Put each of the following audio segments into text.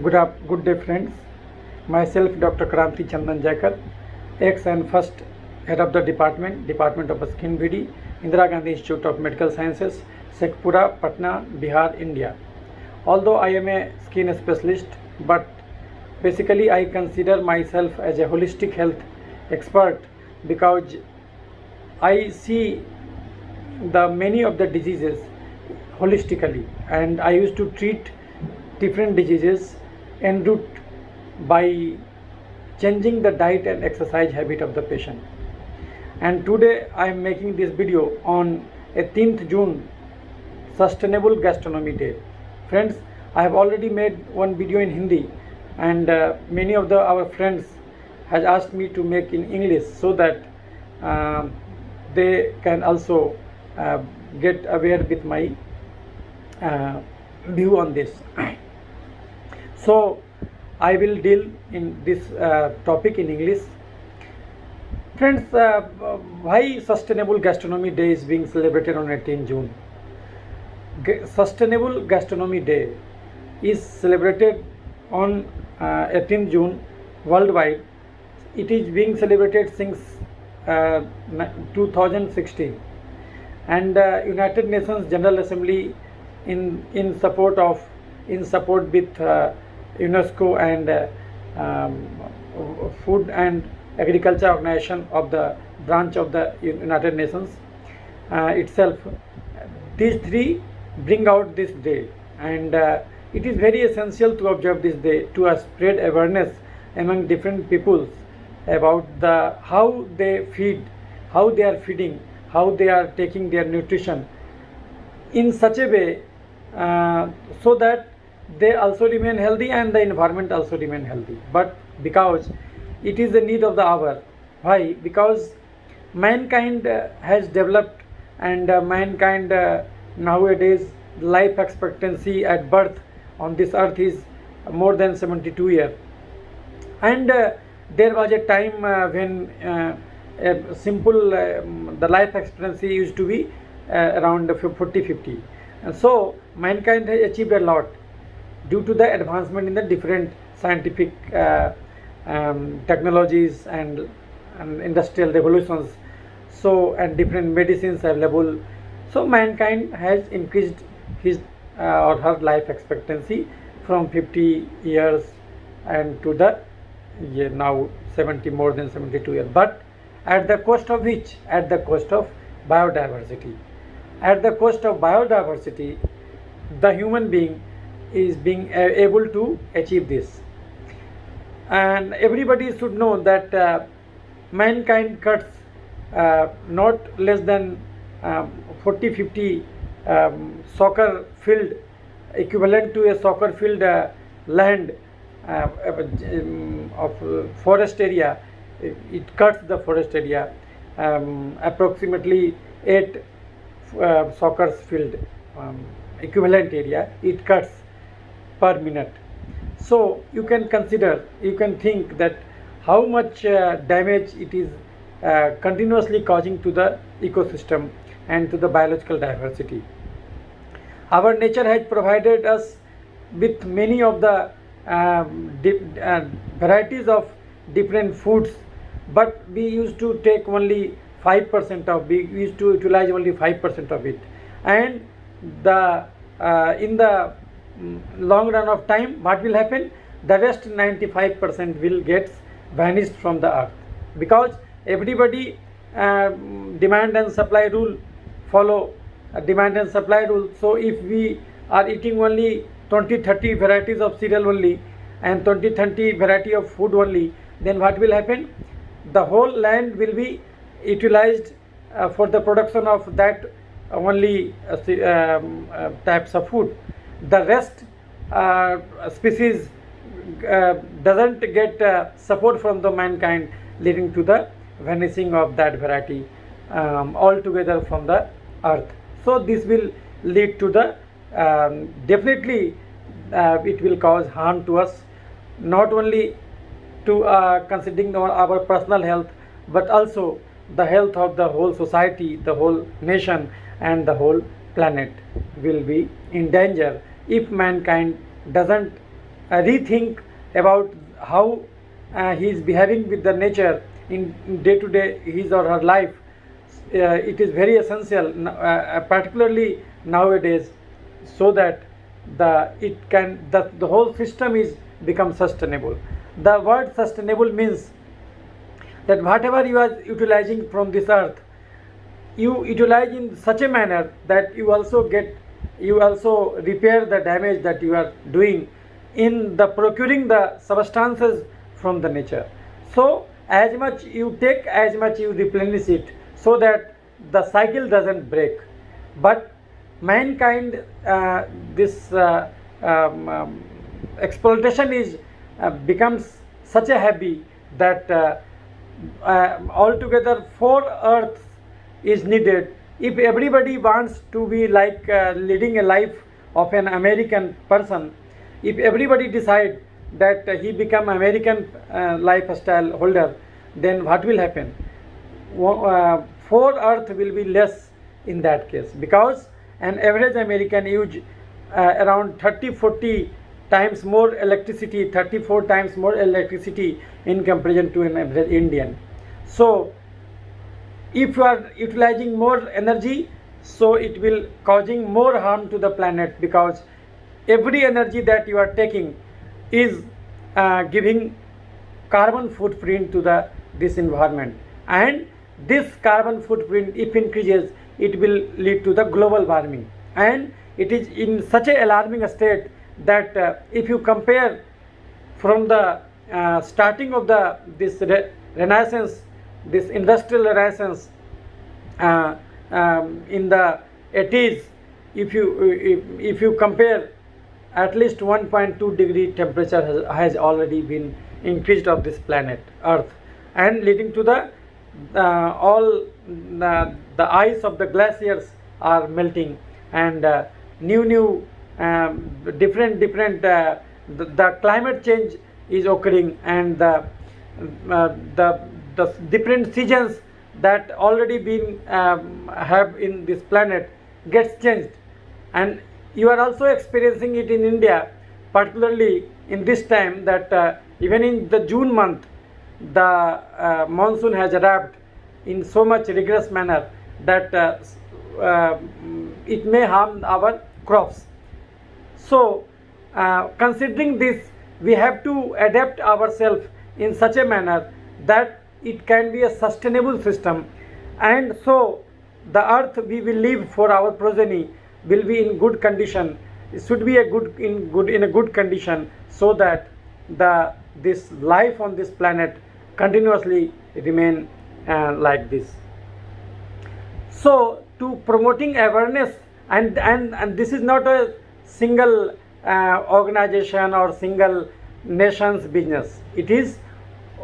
Good day, friends. Myself, Dr. Kranti Chandan Jaikar, ex and first head of the Department of Skin BD, Indira Gandhi Institute of Medical Sciences, Shekhpura, Patna, Bihar, India. Although I am a skin specialist, but basically I consider myself as a holistic health expert because I see the many of the diseases holistically, and I used to treat different diseases en route by changing the diet and exercise habit of the patient. And today I am making this video on 18th June, Sustainable Gastronomy Day. Friends, I have already made one video in Hindi, and many of our friends has asked me to make in English so that they can also get aware with my view on this. So I will deal in this topic in English. Friends, why Sustainable Gastronomy Day is being celebrated on 18 June? Sustainable Gastronomy Day is celebrated on 18 June worldwide. It is being celebrated since 2016, and United Nations General Assembly in support with UNESCO and Food and Agriculture Organization of the branch of the United Nations itself. These three bring out this day, and it is very essential to observe this day to spread awareness among different peoples about how they feed, how they are feeding, how they are taking their nutrition in such a way so that they also remain healthy and the environment also remain healthy. But because it is the need of the hour. Why? Because mankind has developed, and mankind nowadays life expectancy at birth on this earth is more than 72 years, and there was a time when a simple the life expectancy used to be around 40-50, and so mankind has achieved a lot due to the advancement in the different scientific technologies and industrial revolutions, so and different medicines available. So mankind has increased his or her life expectancy from 50 years and to the now 70, more than 72 years. But at the cost of which? At the cost of biodiversity. At the cost of biodiversity, the human being is being able to achieve this. And everybody should know that mankind cuts not less than 40-50 soccer field, equivalent to a soccer field land of forest area. It cuts the forest area approximately 8 soccer field equivalent area it cuts per minute. So you can consider, you can think that how much damage it is continuously causing to the ecosystem and to the biological diversity. Our nature has provided us with many of the varieties of different foods, but we used to take only 5% of, we used to utilize only 5% of it, and the in the long run of time, what will happen? The rest 95% will get vanished from the earth, because everybody demand and supply rule follow demand and supply rule. So if we are eating only 20-30 varieties of cereal only and 20-30 variety of food only, then what will happen? The whole land will be utilized for the production of that only types of food. The rest species doesn't get support from the mankind, leading to the vanishing of that variety altogether from the earth. So this will lead to the definitely it will cause harm to us, not only to considering our personal health, but also the health of the whole society, the whole nation, and the whole planet will be in danger if mankind doesn't rethink about how he is behaving with the nature in day to day his or her life. It is very essential, particularly nowadays, so that the whole system is become sustainable. The word sustainable means that whatever you are utilizing from this earth, you utilize in such a manner that you also repair the damage that you are doing in the procuring the substances from the nature. So as much you take, as much you replenish it, so that the cycle doesn't break. But mankind, this exploitation is becomes such a hobby that altogether 4 earths is needed. If everybody wants to be like leading a life of an American person, if everybody decide that he become American lifestyle holder, then what will happen? 4 earth will be less in that case, because an average American use around 30-40 times more electricity, 34 times more electricity in comparison to an average Indian. So if you are utilizing more energy, so it will causing more harm to the planet, because every energy that you are taking is giving carbon footprint to this environment, and this carbon footprint, if increases, it will lead to the global warming. And it is in such a alarming state that if you compare from the starting of this renaissance, this industrial renaissance in the 80s, if you compare, at least 1.2 degree temperature has already been increased of this planet Earth, and leading to the all the ice of the glaciers are melting, and new different the climate change is occurring, and the different seasons that already been have in this planet gets changed. And you are also experiencing it in India, particularly in this time, that even in the June month, the monsoon has arrived in so much rigorous manner that it may harm our crops. So considering this, we have to adapt ourselves in such a manner that it can be a sustainable system, and so the earth we will leave for our progeny will be in good condition. It should be in a good condition, so that this life on this planet continuously remain like this. So to promoting awareness, and this is not a single organization or single nation's business. It is,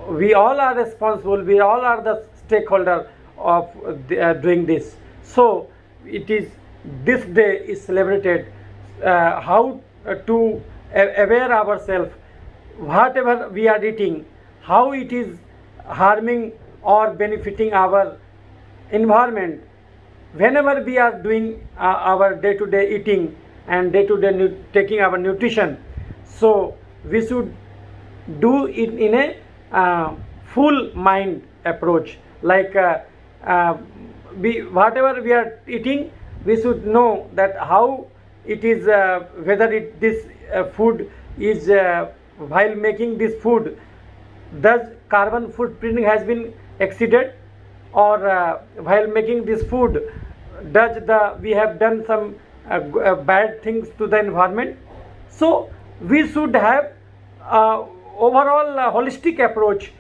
we all are responsible, we all are the stakeholder of doing this. So it is, this day is celebrated how to aware ourselves, whatever we are eating, how it is harming or benefiting our environment. Whenever we are doing our day-to-day eating and day-to-day taking our nutrition, so we should do it in a full mind approach. Like whatever we are eating, we should know that how it is, whether this food is, while making this food, does carbon footprint has been exceeded, or while making this food, does we have done some bad things to the environment. So we should have overall holistic approach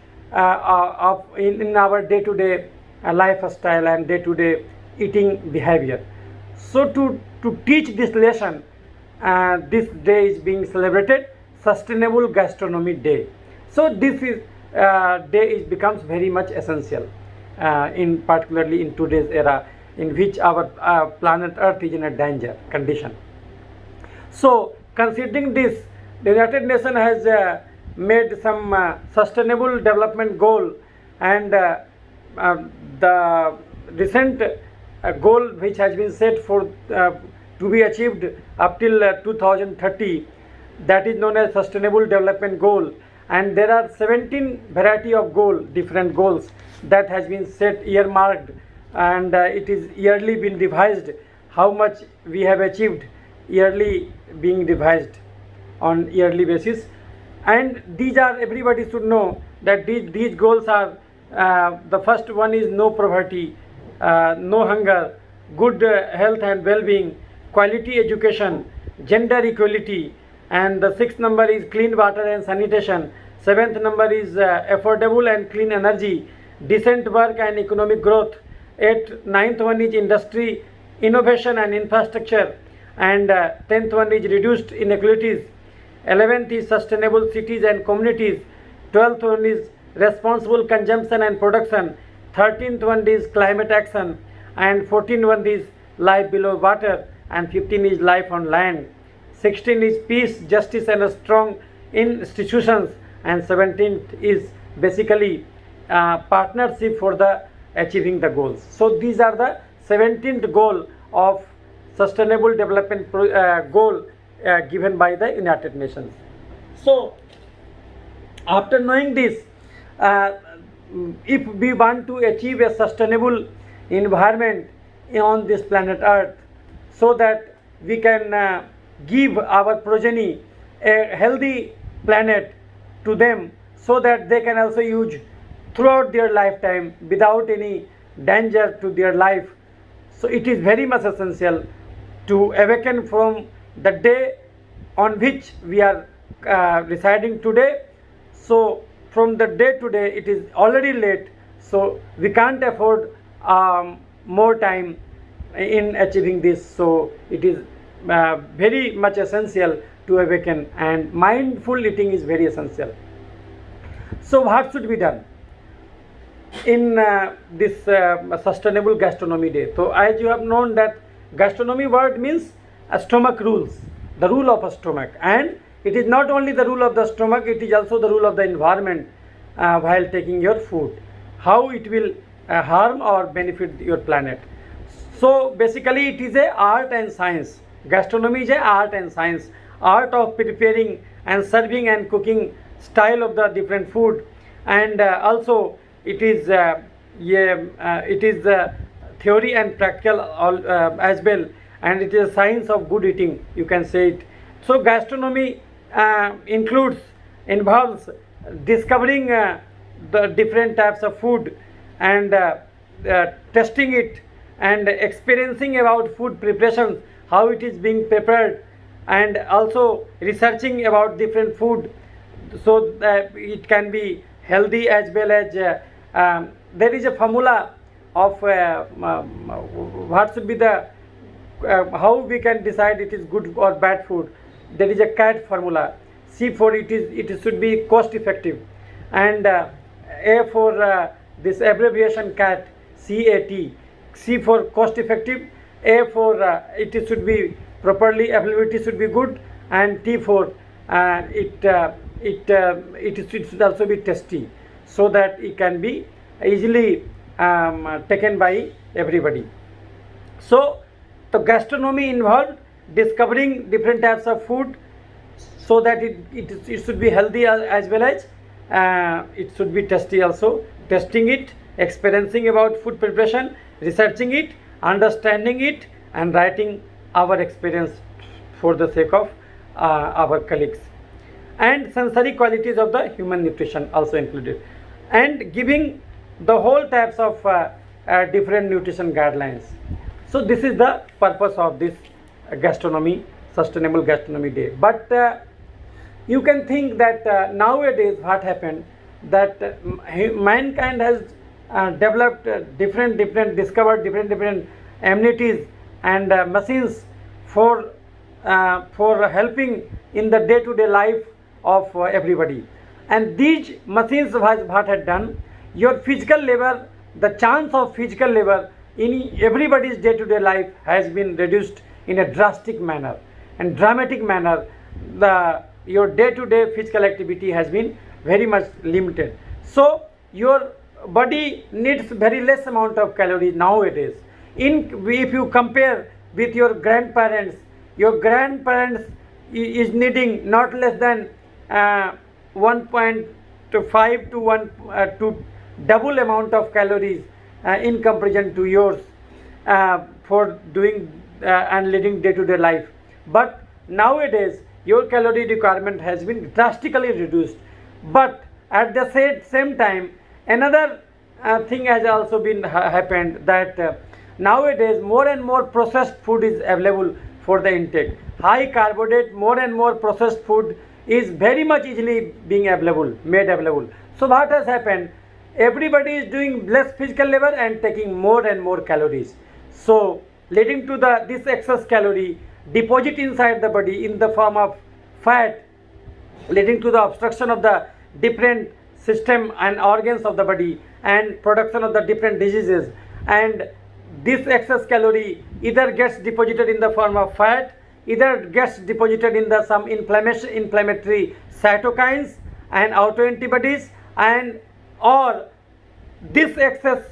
in our day-to-day lifestyle and day-to-day eating behavior. So to teach this lesson, this day is being celebrated Sustainable Gastronomy Day. So this is day becomes very much essential, in particularly in today's era, in which our planet Earth is in a danger condition. So considering this, the United Nations has made some sustainable development goal, and the recent goal which has been set for to be achieved up till 2030, that is known as Sustainable Development Goal, and there are 17 variety of different goals that has been set, earmarked, and it is yearly been revised. How much we have achieved, yearly being revised on yearly basis, and these are, everybody should know that these goals are, the first one is no poverty, no hunger, good health and well-being, quality education, gender equality, and the sixth number is clean water and sanitation, seventh number is affordable and clean energy, decent work and economic growth, ninth one is industry, innovation and infrastructure, and 10th one is reduced inequalities, 11th is sustainable cities and communities, 12th one is responsible consumption and production, 13th one is climate action, and 14th one is life below water, and 15th is life on land, 16th is peace, justice and strong institutions, and 17th is basically partnership for the achieving the goals. So these are the 17th goal of sustainable development goal given by the United Nations. So after knowing this, if we want to achieve a sustainable environment on this planet Earth, so that we can give our progeny a healthy planet to them, so that they can also use throughout their lifetime without any danger to their life. So it is very much essential to awaken from the day on which we are residing today. So from the day to day, it is already late, so we can't afford more time in achieving this. So it is very much essential to awaken, and mindful eating is very essential. So what should be done in this sustainable gastronomy day? So as you have known that gastronomy word means stomach rules, the rule of a stomach, and it is not only the rule of the stomach, it is also the rule of the environment while taking your food, how it will harm or benefit your planet. So basically it is a art and science. Gastronomy is a art and science, art of preparing and serving and cooking style of the different food, and also it is theory and practical as well, and it is a science of good eating, you can say it. So gastronomy involves discovering the different types of food, and testing it, and experiencing about food preparations, how it is being prepared, and also researching about different food, so that it can be healthy as well as there is a formula of what should be the how we can decide it is good or bad food. There is a CAT formula. C for it should be cost effective, and A for this abbreviation CAT, CAT. C for cost effective, A for it should be properly, availability should be good, and T for it should also be tasty, so that it can be easily taken by everybody. So the gastronomy involved discovering different types of food, so that it should be healthy as well as it should be tasty also. Testing it, experiencing about food preparation, researching it, understanding it, and writing our experience for the sake of our colleagues. And sensory qualities of the human nutrition also included, and giving the whole types of different nutrition guidelines. So this is the purpose of this gastronomy, sustainable gastronomy day. But you can think that nowadays what happened, that mankind has developed discovered different amenities and machines for helping in the day-to-day life of everybody. And these machines what had done, your physical labor, the chance of physical labor in everybody's day-to-day life has been reduced in a drastic manner and dramatic manner. Your day-to-day physical activity has been very much limited. So your body needs very less amount of calories nowadays. If you compare with your grandparents is needing not less than 1.5 to 1 to double amount of calories in comparison to yours for doing and leading day-to-day life. But nowadays your calorie requirement has been drastically reduced. But at the same time, another thing has also been happened, that nowadays more and more processed food is available for the intake. High carbohydrate, more and more processed food is very much easily being made available. So what has happened? Everybody is doing less physical labor and taking more and more calories. So leading to this excess calorie deposit inside the body in the form of fat, leading to the obstruction of the different system and organs of the body and production of the different diseases. And this excess calorie either gets deposited in the form of fat, either gets deposited in the some inflammatory cytokines and autoantibodies, and or this excess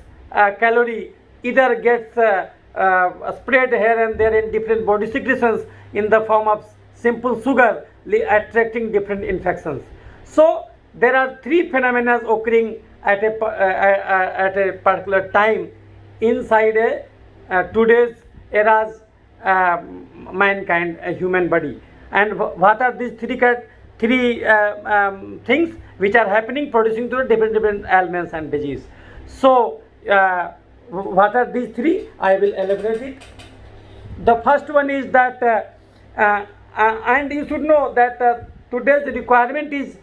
calorie either gets spread here and there in different body secretions in the form of simple sugar, attracting different infections. So there are three phenomena occurring at a particular time inside today's era's mankind, a human body. And what are these three things which are happening, producing to different ailments and disease? So what are these three? I will elaborate it. The first one is that and you should know that today's requirement is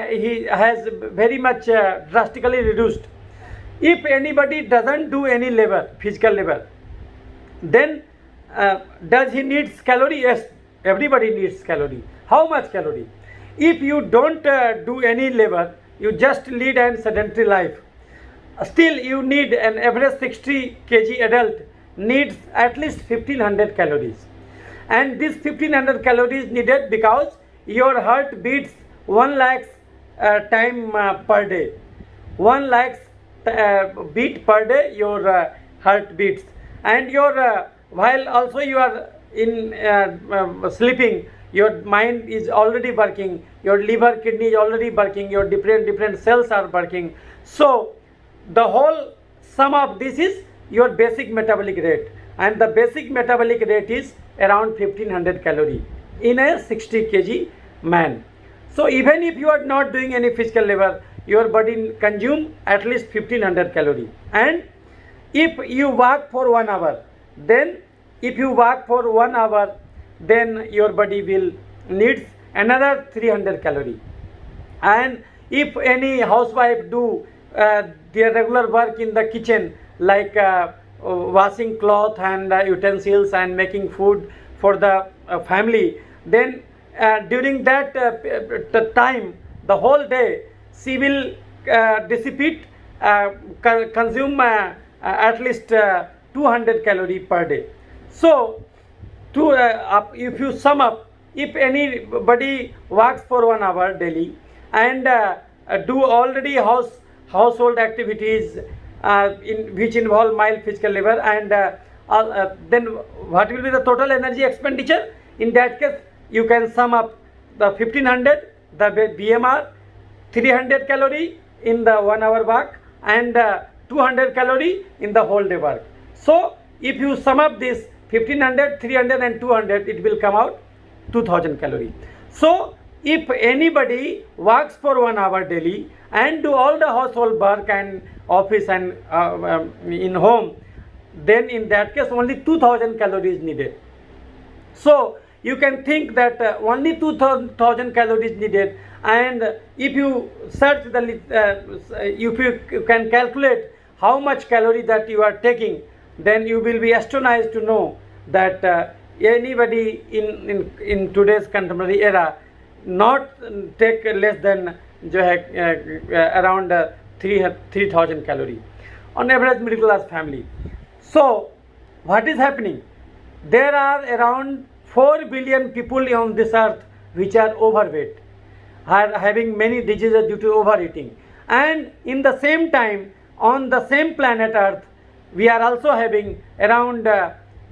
he has very much drastically reduced. If anybody doesn't do any labor, physical labor, then does he needs calorie? Yes, everybody needs calorie. How much calorie? If you don't do any labor, you just lead a sedentary life, still you need an average 60 kg adult needs at least 1500 calories. And this 1500 calories needed because your heart beats 1 lakh time per day. 1 lakh beat per day your heart beats. And your while also you are in sleeping, your mind is already working, your liver, kidney is already working, your different cells are working. So the whole sum of this is your basic metabolic rate, and the basic metabolic rate is around 1500 calorie in a 60 kg man. So even if you are not doing any physical labor, your body consume at least 1500 calorie. And if you walk for 1 hour, then then your body will needs another 300 calorie. And if any housewife do their regular work in the kitchen, like washing cloth and utensils and making food for the family, then during that time, the whole day, she will dissipate, consume at least 200 calorie per day. So if you sum up, if anybody works for 1 hour daily and do already household activities in which involve mild physical labor, and then what will be the total energy expenditure? In that case, you can sum up the 1500, the BMR, 300 calorie in the 1 hour work, and 200 calorie in the whole day work. So if you sum up this 1500, 300 and 200, it will come out 2000 calorie. So if anybody works for 1 hour daily and do all the household work and office and in home, then in that case only 2000 calories needed. So you can think that only 2000 calories needed, and if you search if you can calculate how much calorie that you are taking, then you will be astonished to know that anybody in today's contemporary era not take less than around 3000 calorie on average middle class family. So what is happening? There are around 4 billion people on this earth which are overweight, are having many diseases due to overeating. And in the same time, on the same planet earth, we are also having around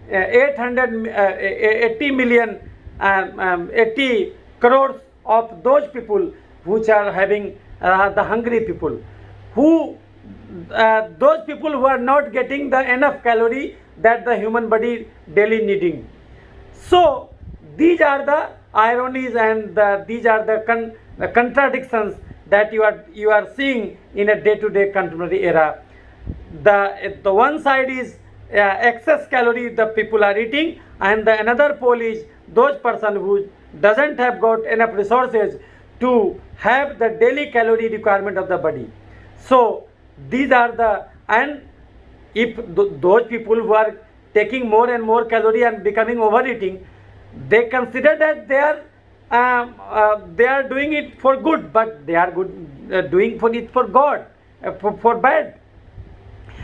80 million 80 crores of those people which are having the hungry people, who those people who are not getting the enough calorie that the human body daily needing. So these are the ironies and these are the contradictions that you are seeing in a day-to-day contemporary era. The one side is excess calorie the people are eating, and the another pole is those person who doesn't have got enough resources to have the daily calorie requirement of the body. So these are the, and if those people who are taking more and more calorie and becoming overeating, they consider that they are doing it for good, but they are doing for it for God, for bad.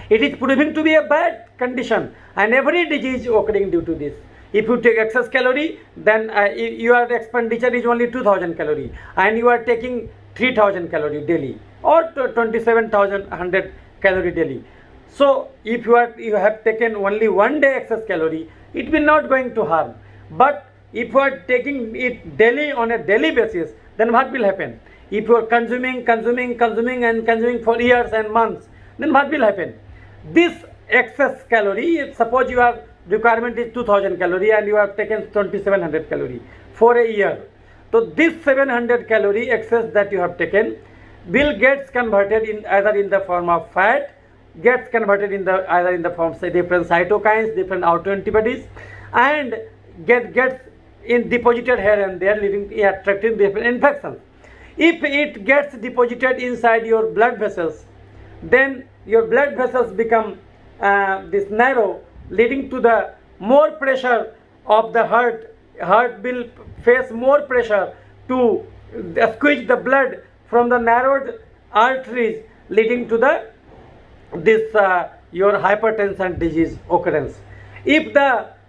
It is proving to be a bad condition, and every disease occurring due to this. If you take excess calorie, then your expenditure is only 2000 calorie, and you are taking 3000 calorie daily, or 27,100 calorie daily. So if you have taken only one day excess calorie, it will not going to harm. But if you are taking it daily on a daily basis, then what will happen? If you are consuming for years and months, then what will happen? This excess calorie, suppose your requirement is 2000 calorie and you have taken 2700 calorie for a year. So this 700 calorie excess that you have taken will gets converted in either in the form of fat, gets converted in the either in the form of different cytokines, different autoantibodies, and gets in deposited here and there, leading attracting different infections. If it gets deposited inside your blood vessels, then your blood vessels become this narrow, leading to the more pressure of the heart. Heart will face more pressure to squeeze the blood from the narrowed arteries, leading to the this your hypertension disease occurrence. If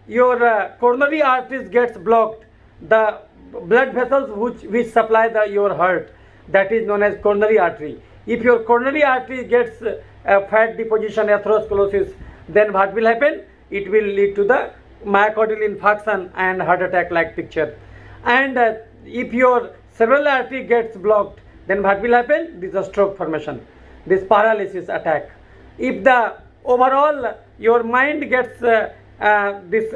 your coronary arteries gets blocked, the blood vessels which supply your heart, that is known as coronary artery. If your coronary artery gets fat deposition, atherosclerosis, then what will happen? It will lead to the myocardial infarction and heart attack like picture. And if your cerebral artery gets blocked, then what will happen? This is a stroke formation, this paralysis attack. If the overall your mind gets this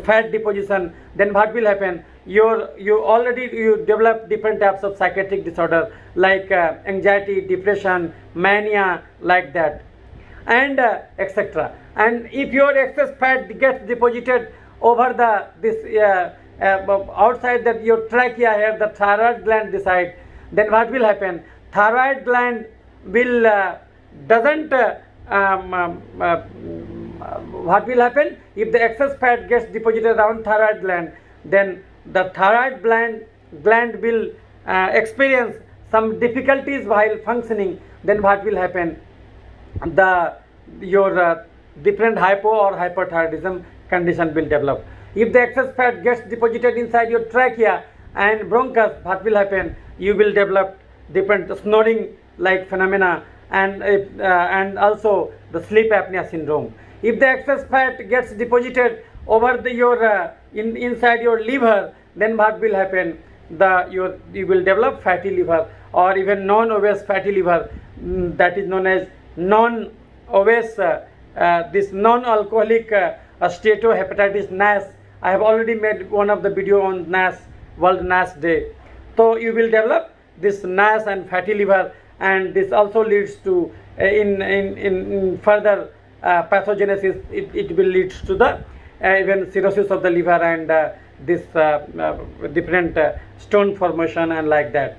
fat deposition, then what will happen? You develop different types of psychiatric disorder like anxiety, depression, mania, like that, and etc. And if your excess fat gets deposited over this outside that your trachea here, the thyroid gland decide, then what will happen? Thyroid gland will doesn't what will happen? If the excess fat gets deposited around thyroid gland, then the thyroid gland will experience some difficulties while functioning. Then what will happen? Your different hypo or hyperthyroidism condition will develop. If the excess fat gets deposited inside your trachea and bronchus, what will happen? You will develop different snoring like phenomena, and also the sleep apnea syndrome. If the excess fat gets deposited over inside your liver, then what will happen? You will develop fatty liver, or even non-obese fatty liver, that is known as non-obese, this non-alcoholic steatohepatitis NASH. I have already made one of the video on NASH, World NASH Day. So you will develop this NASH and fatty liver, and this also leads to in further pathogenesis. It will lead to the even cirrhosis of the liver and this different stone formation and like that.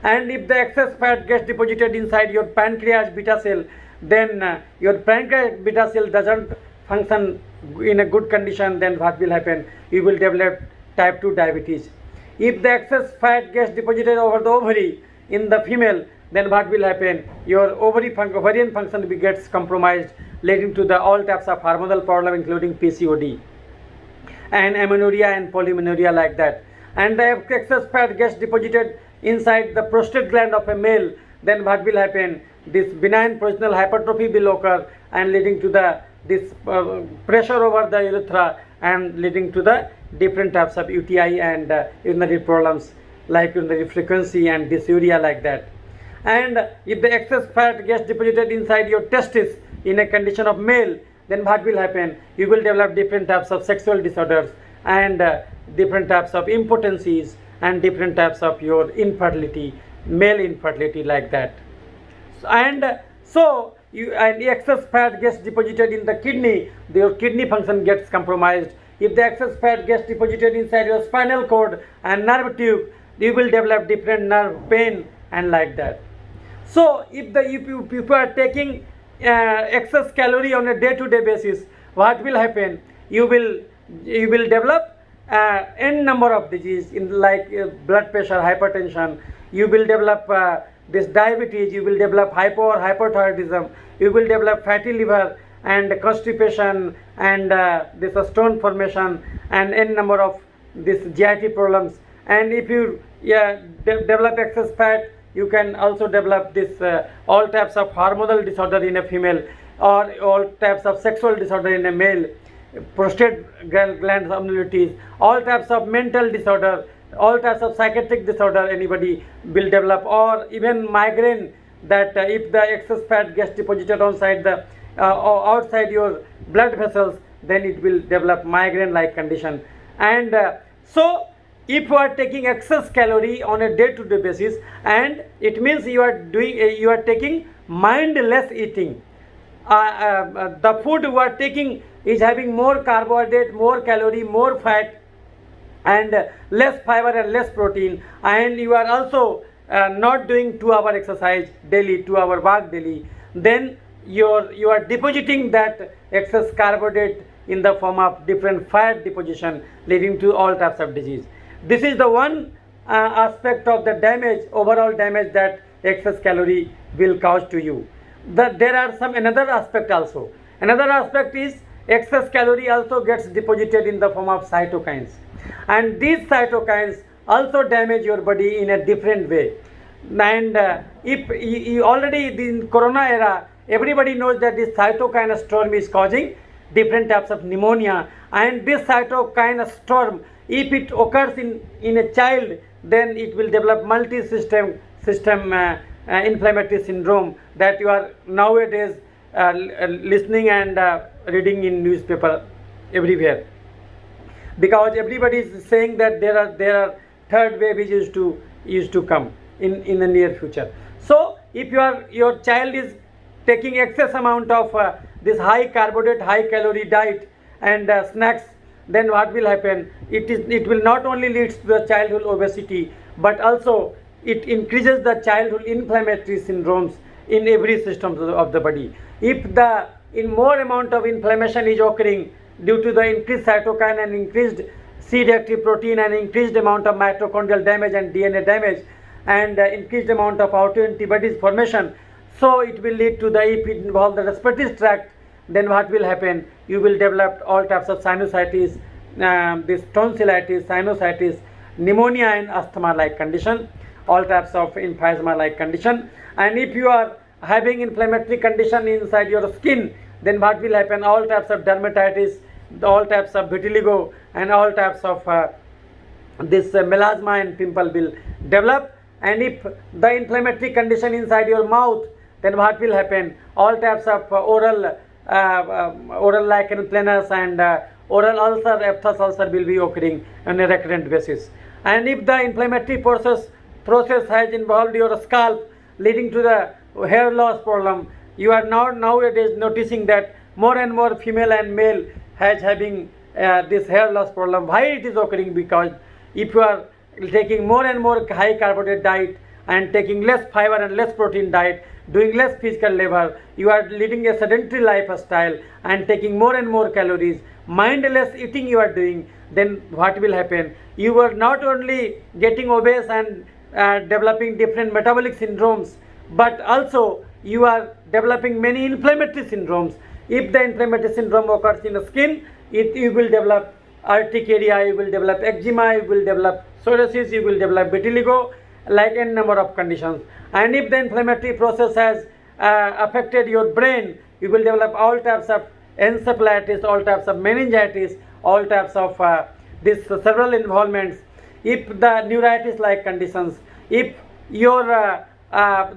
And if the excess fat gets deposited inside your pancreas beta cell, then your pancreas beta cell doesn't function in a good condition, then what will happen? You will develop type 2 diabetes. If the excess fat gets deposited over the ovary in the female, then what will happen? Your ovarian function gets compromised, leading to all types of hormonal problem, including PCOD and amenorrhea and polymenorrhea, like that. And the excess fat gets deposited inside the prostate gland of a male, then what will happen? This benign prostatal hypertrophy will occur, and leading to this pressure over the urethra, and leading to the different types of UTI and urinary problems like urinary frequency and dysuria like that. And if the excess fat gets deposited inside your testis in a condition of male, then what will happen? You will develop different types of sexual disorders and different types of impotencies and different types of your infertility, male infertility like that. And so and excess fat gets deposited in the kidney, your kidney function gets compromised. If the excess fat gets deposited inside your spinal cord and nerve tube, you will develop different nerve pain and like that. So if you are taking excess calorie on a day-to-day basis, what will happen? You will develop n number of disease in like blood pressure, hypertension. You will develop this diabetes. You will develop hypo or hypothyroidism. You will develop fatty liver and constipation and this stone formation and n number of this GIT problems. And if you develop excess fat, you can also develop this all types of hormonal disorder in a female or all types of sexual disorder in a male, prostate gland abnormalities, all types of mental disorder, all types of psychiatric disorder anybody will develop, or even migraine, that if the excess fat gets deposited outside your blood vessels, then it will develop migraine like condition. And so if you are taking excess calorie on a day-to-day basis, and it means you are taking mindless eating. The food you are taking is having more carbohydrate, more calorie, more fat, and less fiber and less protein, and you are also not doing 2-hour exercise daily, 2-hour walk daily, then you are depositing that excess carbohydrate in the form of different fat deposition, leading to all types of disease. This is the one aspect of the damage, overall damage, that excess calorie will cause to you. There are another aspect also. Another aspect is excess calorie also gets deposited in the form of cytokines, and these cytokines also damage your body in a different way. And if you already in corona era, everybody knows that this cytokine storm is causing different types of pneumonia, and this cytokine storm, if it occurs in a child, then it will develop multi-system inflammatory syndrome that you are nowadays listening and reading in newspaper everywhere, because everybody is saying that there are third wave is used to come in the near future. So if your child is taking excess amount of this high carbohydrate, high calorie diet and snacks, then what will happen? It will not only lead to the childhood obesity, but also it increases the childhood inflammatory syndromes in every system of the body. If in more amount of inflammation is occurring due to the increased cytokine and increased C-reactive protein and increased amount of mitochondrial damage and DNA damage and increased amount of autoantibodies formation, so it will lead to if it involves the respiratory tract, then what will happen? You will develop all types of sinusitis, this tonsillitis, sinusitis, pneumonia and asthma like condition, all types of emphysema like condition. And if you are having inflammatory condition inside your skin, then what will happen? All types of dermatitis, all types of vitiligo and all types of this melasma and pimple will develop. And if the inflammatory condition inside your mouth, then what will happen? All types of oral lichen planus and oral ulcer, aphthous ulcer will be occurring on a recurrent basis. And if the inflammatory process has involved your scalp, leading to the hair loss problem, you are nowadays noticing that more and more female and male having this hair loss problem. Why it is occurring? Because if you are taking more and more high carbohydrate diet and taking less fiber and less protein diet, doing less physical labor, you are leading a sedentary lifestyle and taking more and more calories, mindless eating you are doing, then what will happen? You are not only getting obese and developing different metabolic syndromes, but also you are developing many inflammatory syndromes. If the inflammatory syndrome occurs in the skin, you will develop urticaria, you will develop eczema, you will develop psoriasis, you will develop vitiligo, like n number of conditions. And if the inflammatory process has affected your brain, you will develop all types of encephalitis, all types of meningitis, all types of this several involvements, if the neuritis like conditions, if your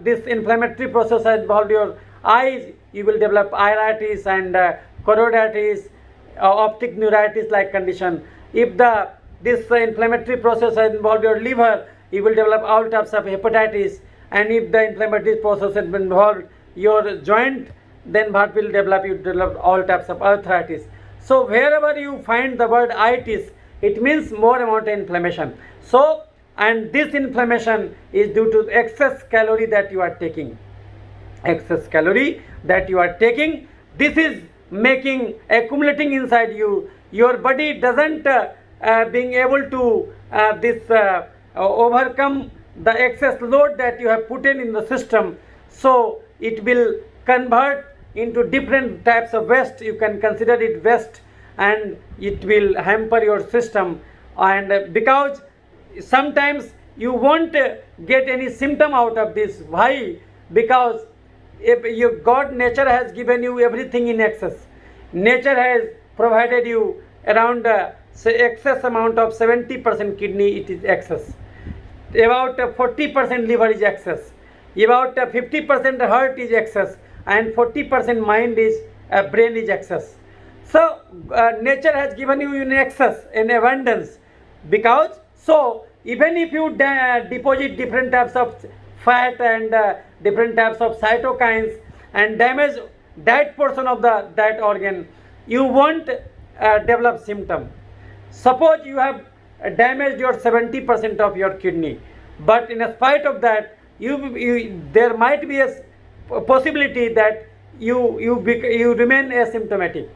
this inflammatory process has involved your eyes, you will develop iritis and choroiditis, optic neuritis like condition. If this inflammatory process has involved your liver, you will develop all types of hepatitis. And if the inflammatory process has been involved your joint, then what will develop? You develop all types of arthritis. So wherever you find the word itis, it means more amount of inflammation. So, and this inflammation is due to excess calorie that you are taking. Excess calorie that you are taking, this is making, accumulating inside you. Your body doesn't being able to overcome the excess load that you have put in the system. So it will convert into different types of waste. You can consider it waste, and it will hamper your system. And because sometimes you won't get any symptom out of this. Why? Because if your God, nature has given you everything in excess. Nature has provided you around say excess amount of 70% kidney, it is excess. About 40% liver is excess. About 50% heart is excess, and 40% mind is brain is excess. So nature has given you in excess, in abundance. Because so even if you deposit different types of fat and different types of cytokines and damage that portion of that organ, you won't develop symptom. Suppose you have damaged your 70% of your kidney, but in spite of that, there might be a possibility that you remain asymptomatic.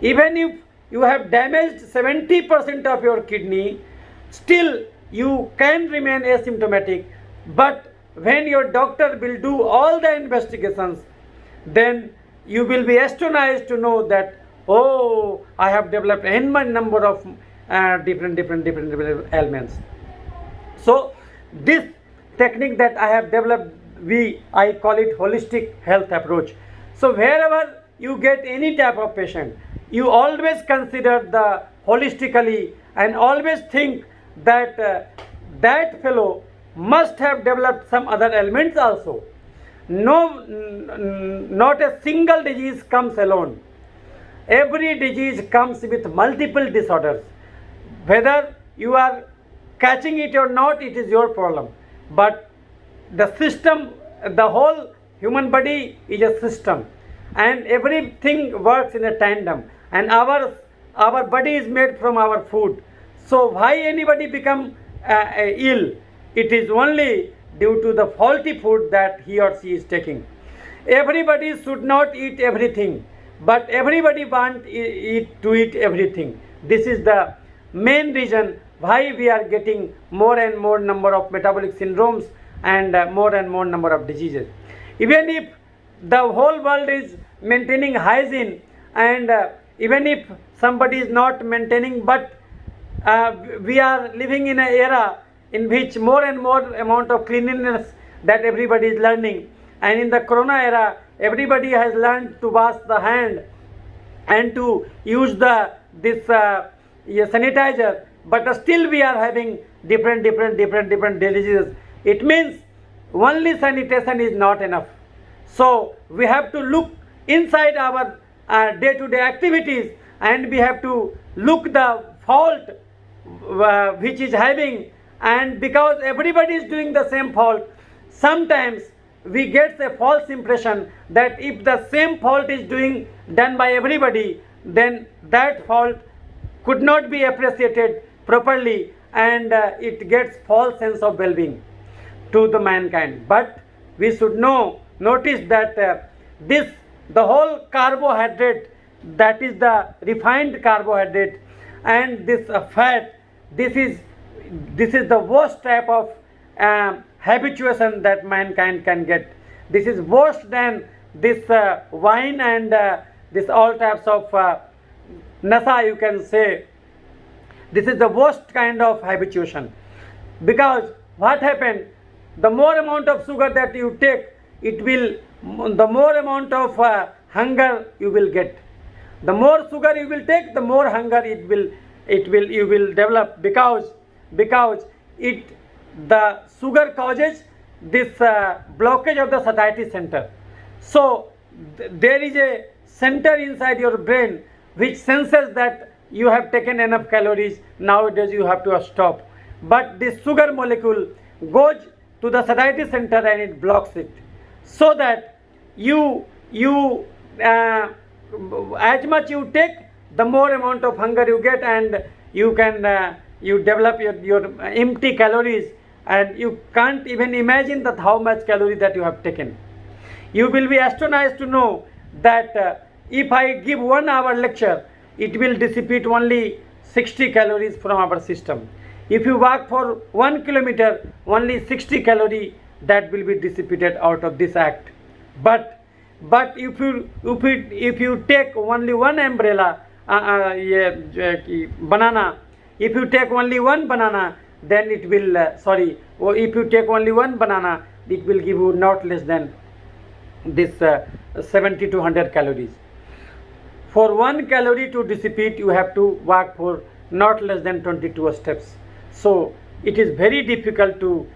Even if you have damaged 70% of your kidney, still you can remain asymptomatic. But when your doctor will do all the investigations, then you will be astonished to know that, oh, I have developed n number of different ailments. So this technique that I have developed, I call it holistic health approach. So wherever you get any type of patient, you always consider the holistically and always think that that fellow must have developed some other elements also. No, not a single disease comes alone. Every disease comes with multiple disorders. Whether you are catching it or not, it is your problem. But the system, the whole human body is a system, and everything works in a tandem. And our body is made from our food. So why anybody become ill? It is only due to the faulty food that he or she is taking. Everybody should not eat everything, but everybody want to eat everything. This is the main reason why we are getting more and more number of metabolic syndromes and more number of diseases. Even if the whole world is maintaining hygiene, and even if somebody is not maintaining, but we are living in an era in which more and more amount of cleanliness that everybody is learning. And in the corona era, everybody has learned to wash the hand and to use this sanitizer, but still we are having different diseases. It means only sanitation is not enough. So we have to look inside our day-to-day activities, and we have to look the fault which is having. And because everybody is doing the same fault, sometimes we get a false impression that if the same fault is done by everybody, then that fault could not be appreciated properly, and it gets false sense of well-being to the mankind. But we should notice that the whole carbohydrate, that is the refined carbohydrate, and this fat, this is the worst type of habituation that mankind can get. This is worse than this wine and this all types of nasa, you can say. This is the worst kind of habituation, because what happened, the more amount of sugar that you take, the more amount of hunger you will get. The more sugar you will take, the more hunger it will you will develop, because it the sugar causes this blockage of the satiety center. So there is a center inside your brain which senses that you have taken enough calories, nowadays you have to stop. But this sugar molecule goes to the satiety center and it blocks it, so that you as much you take, the more amount of hunger you get, and you can you develop your empty calories, and you can't even imagine that how much calorie that you have taken. You will be astonished to know that if I give 1 hour lecture, it will dissipate only 60 calories from our system. If you walk for 1 kilometer, only 60 calorie that will be dissipated out of this act. But if you take only one umbrella, banana, if you take only one banana, then it will if you take only one banana, it will give you not less than this 70 to 100 calories. For 1 calorie to dissipate, you have to walk for not less than 22 steps. So it is very difficult to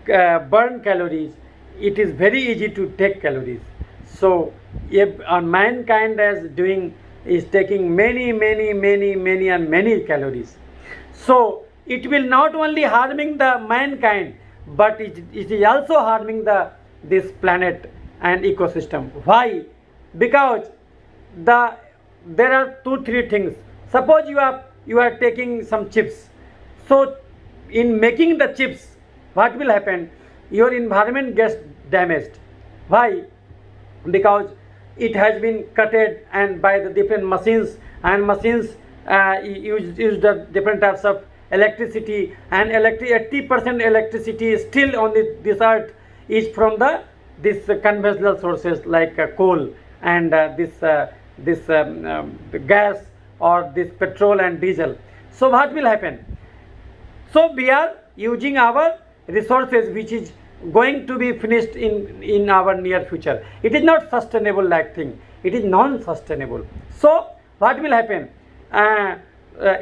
burn calories. It is very easy to take calories. So if mankind is taking many calories. So it will not only harming the mankind, but it is also harming this planet and ecosystem. Why? Because there are 2-3 things. Suppose you are taking some chips. So in making the chips, what will happen? Your environment gets damaged. Why? Because it has been cutted and by the different machines, and machines use the different types of electricity, and 80% electricity still on this earth is from this conventional sources like coal and this gas or this petrol and diesel. So what will happen? So we are using our resources which is going to be finished in our near future. It is not sustainable like thing. It is non-sustainable. So what will happen?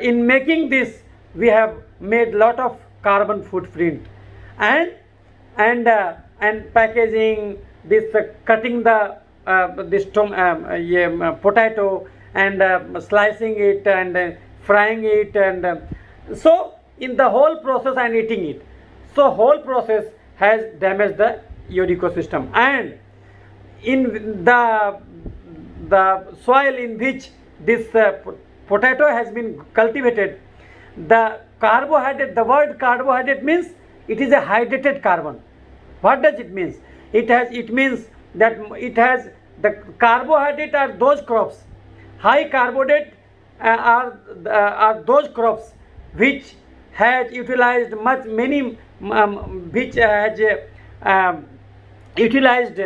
In making this, we have made lot of carbon footprint, and packaging this, cutting the potato and slicing it and frying it, and so in the whole process and eating it. So whole process has damaged your ecosystem, and in the soil in which this potato has been cultivated, the word carbohydrate means it is a hydrated carbon. What does it mean? It means that it has the carbohydrate are those crops. High carbohydrate are those crops which has utilized which has utilized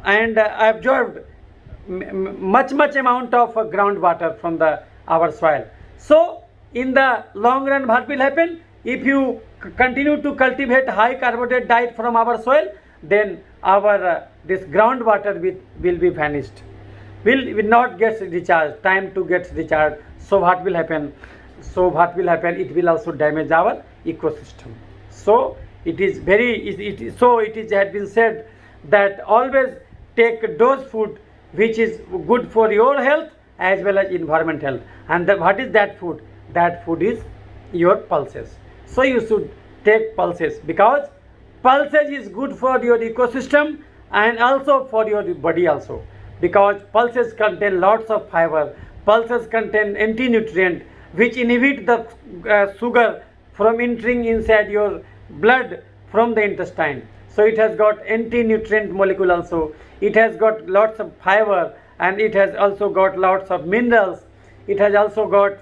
and absorbed much amount of groundwater from our soil. So in the long run, what will happen? If you continue to cultivate high carbohydrate diet from our soil, then our this groundwater will be vanished, will not get recharged, time to get recharged. So what will happen? It will also damage our ecosystem. So it is it had been said that always take those food which is good for your health as well as environment health. And what is that food? That food is your pulses. So you should take pulses, because pulses is good for your ecosystem and also for your body also, because pulses contain lots of fiber. Pulses contain anti-nutrient which inhibit the sugar from entering inside your blood from the intestine. So it has got anti-nutrient molecule also. It has got lots of fiber, and it has also got lots of minerals. It has also got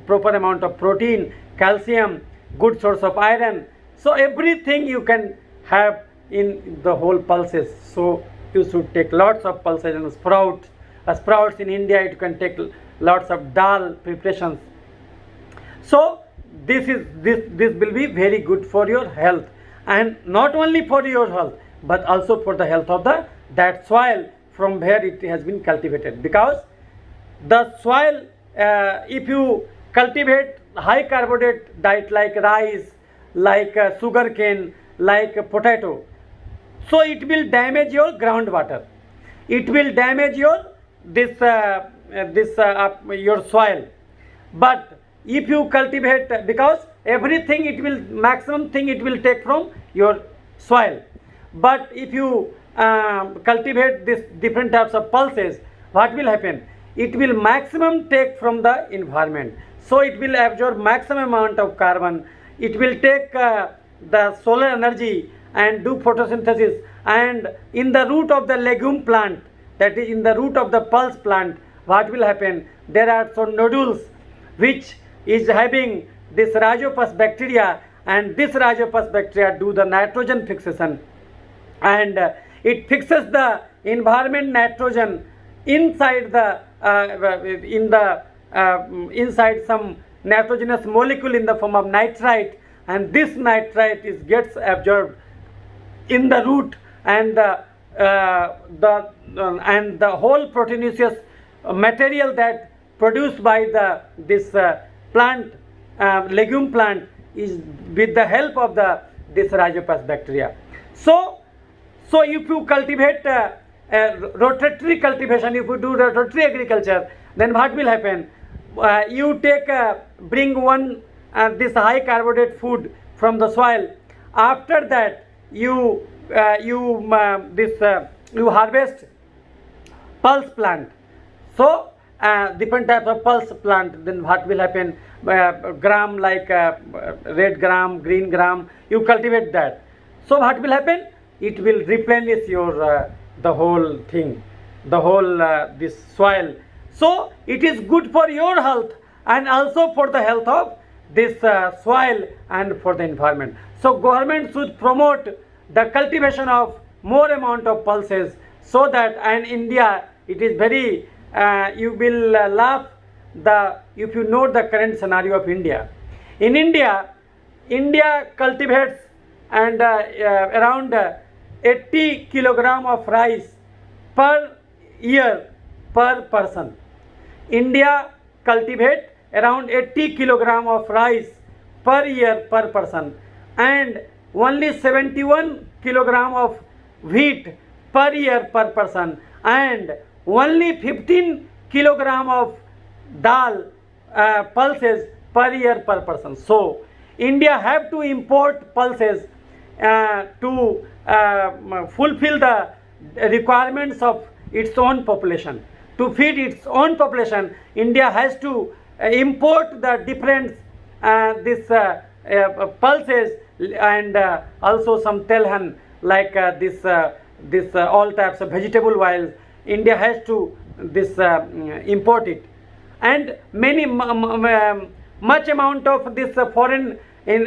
proper amount of protein, calcium, good source of iron. So everything you can have in the whole pulses. So you should take lots of pulses and sprouts. Sprouts in India, you can take lots of dal preparations. So this will be very good for your health, and not only for your health but also for the health of that soil from where it has been cultivated. Because the soil, if you cultivate high carbohydrate diet like rice, like sugar cane, like potato, so it will damage your groundwater. It will damage your your soil. But if you cultivate, because everything it will, maximum thing it will take from your soil. But if you cultivate this different types of pulses, what will happen? It will maximum take from the environment, so it will absorb maximum amount of carbon. It will take the solar energy and do photosynthesis. And in the root of the legume plant, that is in the root of the pulse plant, what will happen? There are some nodules which is having this rhizopus bacteria, and this rhizopus bacteria do the nitrogen fixation, and it fixes the environment nitrogen inside the inside some nitrogenous molecule in the form of nitrite, and this nitrite is gets absorbed in the root, and the whole proteinaceous material that produced by this plant, legume plant, is with the help of this rhizopus bacteria. So if you cultivate rotatory cultivation, if you do rotatory agriculture, then what will happen? You bring one this high carbohydrate food from the soil. After that, you harvest pulse plant. So different types of pulse plant, then what will happen? Gram, like red gram, green gram, you cultivate that. So what will happen? It will replenish your the whole thing, the whole this soil. So it is good for your health and also for the health of this soil and for the environment. So government should promote the cultivation of more amount of pulses, so that, and India, it is very you will laugh if you know the current scenario of India. In India cultivates and around 80 kilogram of rice per year per person. India cultivate around 80 kilogram of rice per year per person, and only 71 kilogram of wheat per year per person, and only 15 kilogram of dal pulses per year per person. So India have to import pulses to fulfill the requirements of its own population. To feed its own population, India has to import the different pulses, and also some telhan, like this all types of vegetable oils. India has to import it, and many much amount of this foreign in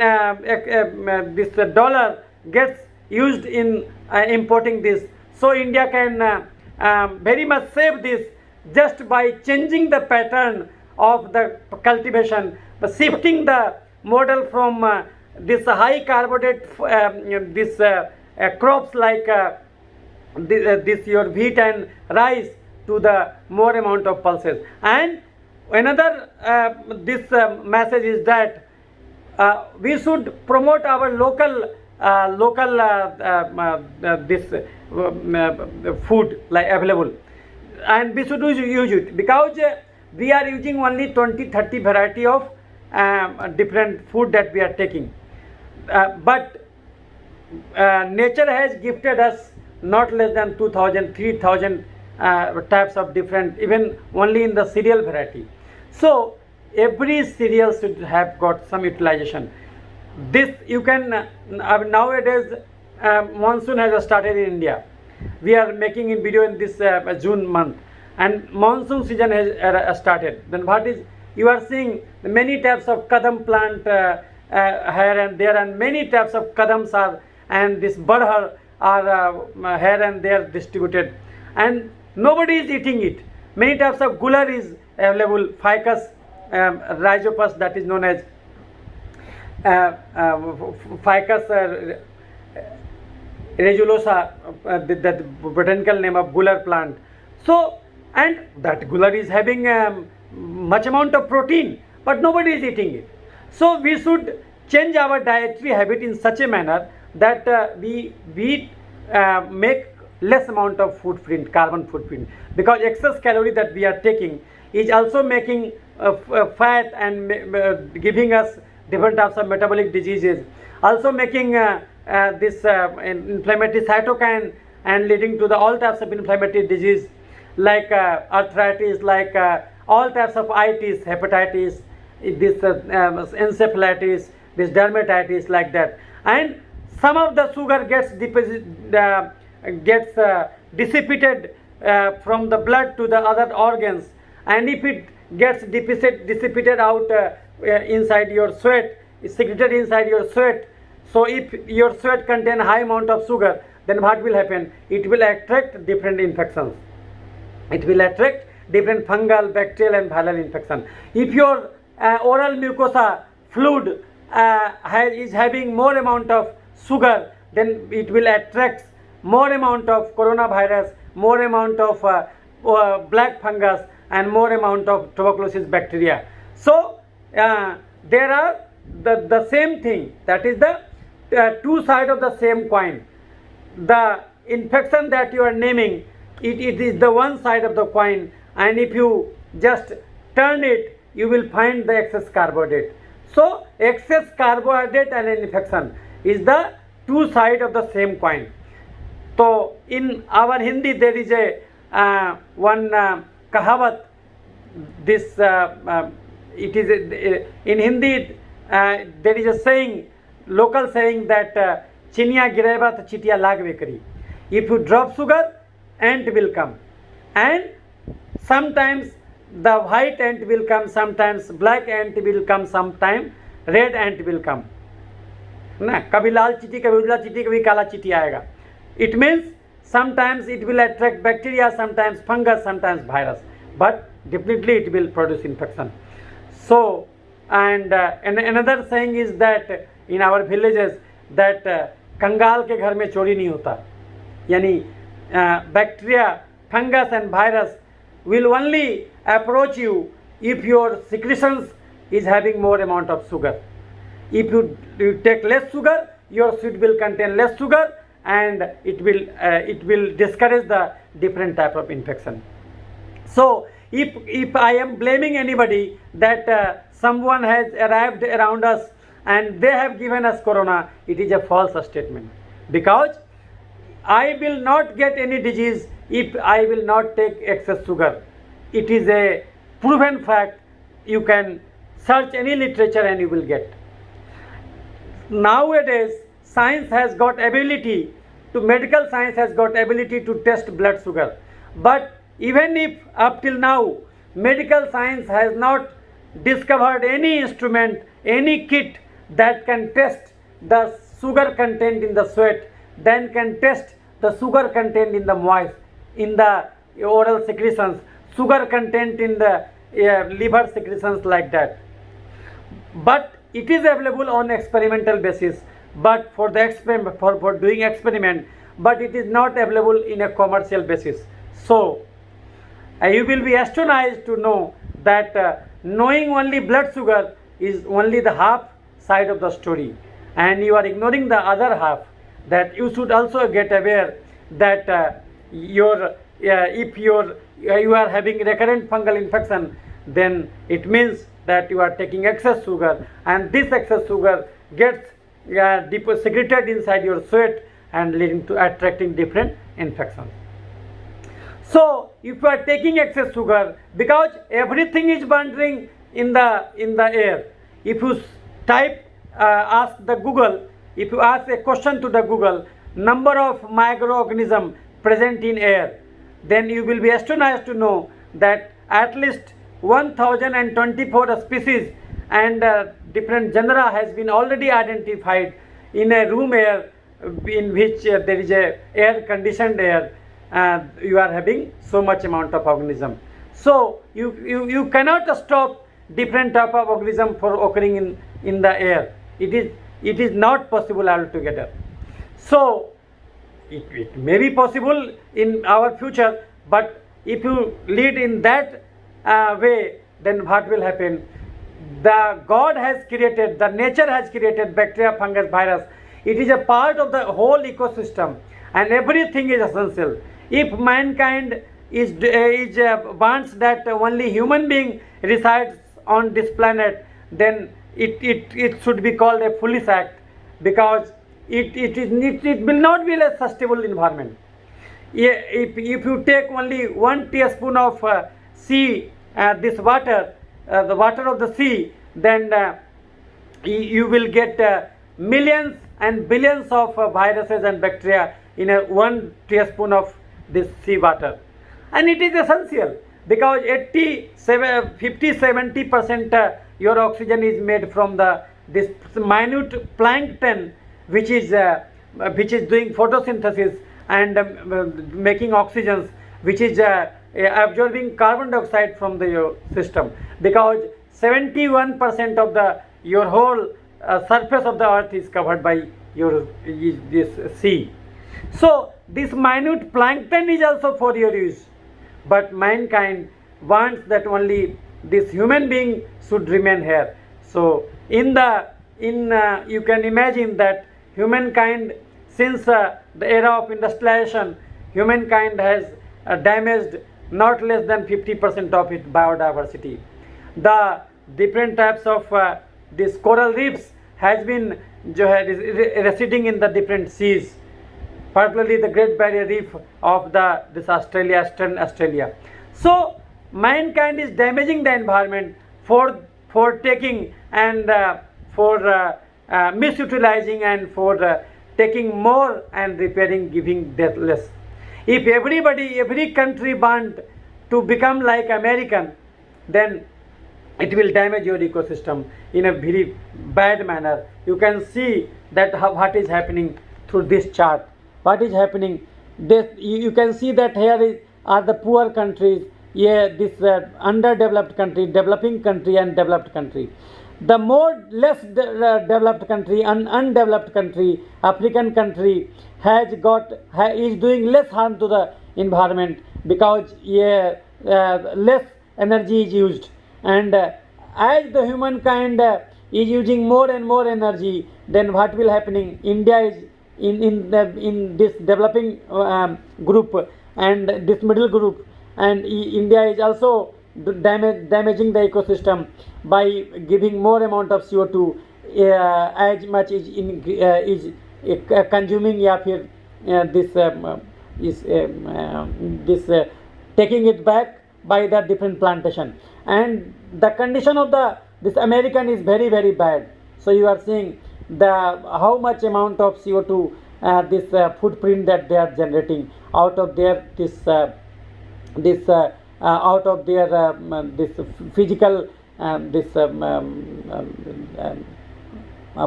this dollar gets used in importing this. So India can very much save this just by changing the pattern of the cultivation, but shifting the model from this high carbohydrate crops like this your wheat and rice, to the more amount of pulses. And another this message is that we should promote our local this food like available, and we should use it, because we are using only 20-30 variety of different food that we are taking, but nature has gifted us not less than 2,000-3,000 types of different, even only in the cereal variety. So every cereal should have got some utilization. This you can nowadays monsoon has started in India. We are making a video in this June month, and monsoon season has started. Then what is, you are seeing many types of kadam plant here and there, and many types of kadams are, and this barhar are here and there distributed, and nobody is eating it. Many types of gular is available, ficus rhizopus, that is known as ficus regulosa, the botanical name of gular plant. So, and that gular is having much amount of protein, but nobody is eating it. So we should change our dietary habit in such a manner that we make less amount of footprint, carbon footprint, because excess calorie that we are taking is also making fat and giving us different types of metabolic diseases, also making this inflammatory cytokine and leading to the all types of inflammatory disease like arthritis, like all types of itis, hepatitis, this encephalitis, this dermatitis, like that. And some of the sugar gets dissipated from the blood to the other organs, and if it gets dissipated out inside your sweat, is secreted inside your sweat. So if your sweat contain high amount of sugar, then what will happen? It will attract different infections. It will attract different fungal, bacterial and viral infection. If your oral mucosa fluid is having more amount of sugar, then it will attract more amount of coronavirus, more amount of black fungus and more amount of tuberculosis bacteria. So there are the same thing, that is the two sides of the same coin. The infection that you are naming, it is the one side of the coin, and if you just turn it, you will find the excess carbohydrate. So excess carbohydrate and an infection is the two sides of the same coin. So in our Hindi there is a one kahavat. This it is in Hindi there is a saying, local saying that chiniya gireba to chitiya lagve kari. If you drop sugar, ant will come, and sometimes the white ant will come, sometimes black ant will come, sometimes red ant will come ना, कभी लाल चींटी, कभी उजला चींटी, कभी काला चींटी आएगा. It means sometimes it will attract bacteria, sometimes fungus, sometimes virus, but definitely it will produce infection. So and another saying is that in our villages that कंगाल के घर में चोरी नहीं होता, यानी bacteria, fungus and virus will only approach you if your secretions is having more amount of sugar. If you take less sugar, your sweet will contain less sugar, and it will discourage the different type of infection. So if I am blaming anybody that someone has arrived around us and they have given us corona, it is a false statement, because I will not get any disease if I will not take excess sugar. It is a proven fact. You can search any literature and you will get. Nowadays science has got ability to, medical science has got ability to test blood sugar, but even if up till now medical science has not discovered any instrument, any kit that can test the sugar content in the sweat, then can test the sugar content in the moist, in the oral secretions, sugar content in the liver secretions, like that. But it is available on experimental basis, but for the experiment, for doing experiment, but it is not available in a commercial basis. So you will be astonished to know that knowing only blood sugar is only the half side of the story, and you are ignoring the other half, that you should also get aware that if you are having recurrent fungal infection, then it means that you are taking excess sugar, and this excess sugar gets secreted inside your sweat and leading to attracting different infections. So if you are taking excess sugar, because everything is wandering in the air, if you ask the Google, if you ask a question to the Google, number of microorganisms present in air, then you will be astonished to know that at least 1024 species and different genera has been already identified in a room air in which there is a air conditioned air. You are having so much amount of organism. So you cannot stop different type of organism for occurring in the air. It is not possible altogether. So it may be possible in our future, but if you lead in that way, then what will happen? the God has created, the nature has created bacteria, fungus, virus. It is a part of the whole ecosystem, and everything is essential. If mankind wants that only human being resides on this planet, then it should be called a foolish act, because it will not be a sustainable environment. If you take only 1 teaspoon of sea, this water, the water of the sea, then you will get millions and billions of viruses and bacteria in a 1 teaspoon of this sea water. And it is essential, because 50-70% your oxygen is made from this minute plankton, which is doing photosynthesis and making oxygens, which is absorbing carbon dioxide from your system, because 71% of your whole surface of the earth is covered by this sea. So this minute plankton is also for your use, but mankind wants that only this human being should remain here. So you can imagine that humankind, since the era of industrialization, humankind has damaged not less than 50% of its biodiversity. The different types of these coral reefs has been receding in the different seas, particularly the Great Barrier Reef of this Australia, Eastern Australia. So mankind is damaging the environment for taking and for misutilizing and for taking more and repairing, giving less. If every country want to become like American, then it will damage your ecosystem in a very bad manner. You can see that what is happening through this chart. What is happening? You can see that here are the poor countries. Yeah, this underdeveloped country, developing country, and developed country. The less developed country, undeveloped country, African country is doing less harm to the environment, because less energy is used, and as the humankind is using more and more energy, then what will happening? India is in this developing group and this middle group, and India is also damaging the ecosystem by giving more amount of CO2 as much is consuming, taking it back by the different plantation. And the condition of this American is very, very bad. So you are seeing how much amount of CO2 this footprint that they are generating out of their this physical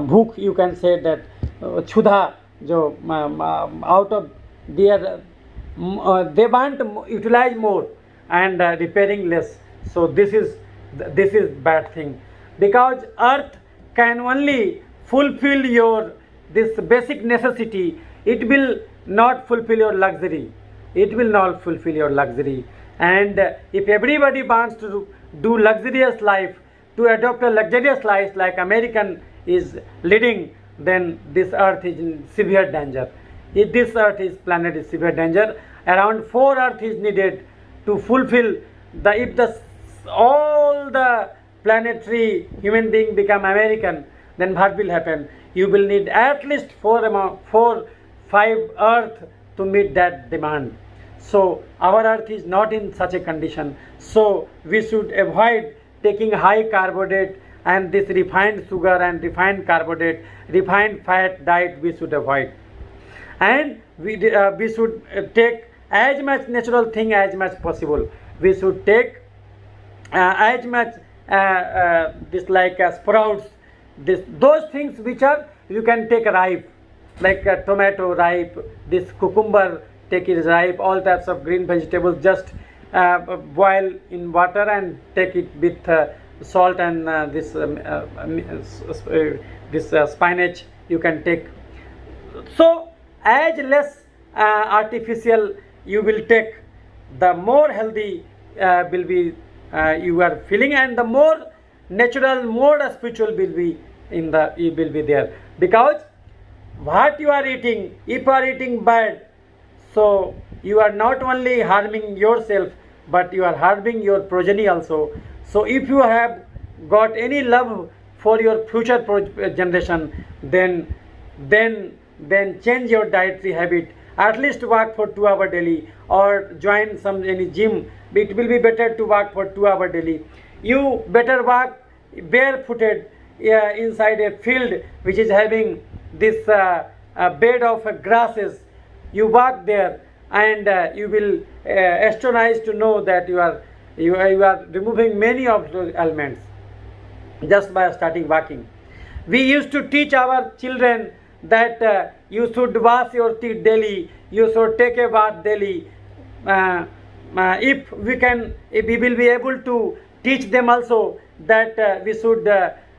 book, you can say that chudha jo out of their they want to utilize more and repairing less. So this is bad thing, because earth can only fulfill your this basic necessity. It will not fulfill your luxury. It will not fulfill your luxury. And if everybody wants to do luxurious life, to adopt a luxurious life like American is leading, then this earth is in severe danger. If this planet is severe danger, around 4 earth is needed to fulfill all the planetary human being become American, then what will happen? You will need at least 5 earth to meet that demand. So our earth is not in such a condition. So we should avoid taking high carbohydrate and this refined sugar and refined carbohydrate, refined fat diet we should avoid. And we should take as much natural thing as much possible. We should take as much this like sprouts, those things which are you can take ripe, like tomato ripe, this cucumber take it ripe, all types of green vegetables just boil in water and take it with salt and this spinach you can take. So as less artificial you will take, the more healthy will be you are feeling, and the more natural mode of spiritual will be it will be there. Because what you are eating, if you are eating bad, so you are not only harming yourself, but you are harming your progeny also. So if you have got any love for your future generation, then change your dietary habit. At least walk for 2 hours daily, or join any gym. It will be better to walk for 2 hours daily. You better walk barefooted inside a field which is having this bed of grasses. You walk there, and you will astonize to know that you are removing many of those elements just by starting walking. We used to teach our children that you should wash your teeth daily, you should take a bath daily. If we will be able to teach them also that we should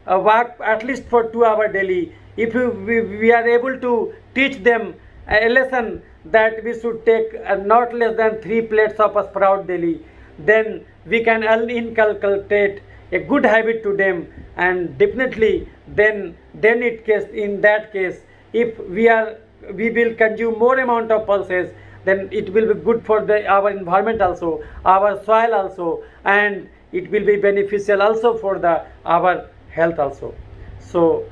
walk at least for 2 hours daily. If we are able to teach them a lesson that we should take not less than 3 plates of a sprout daily, then we can inculcate a good habit to them. And definitely then in that case, if we will consume more amount of pulses, then it will be good for our environment also, our soil also, and it will be beneficial also for our health also. So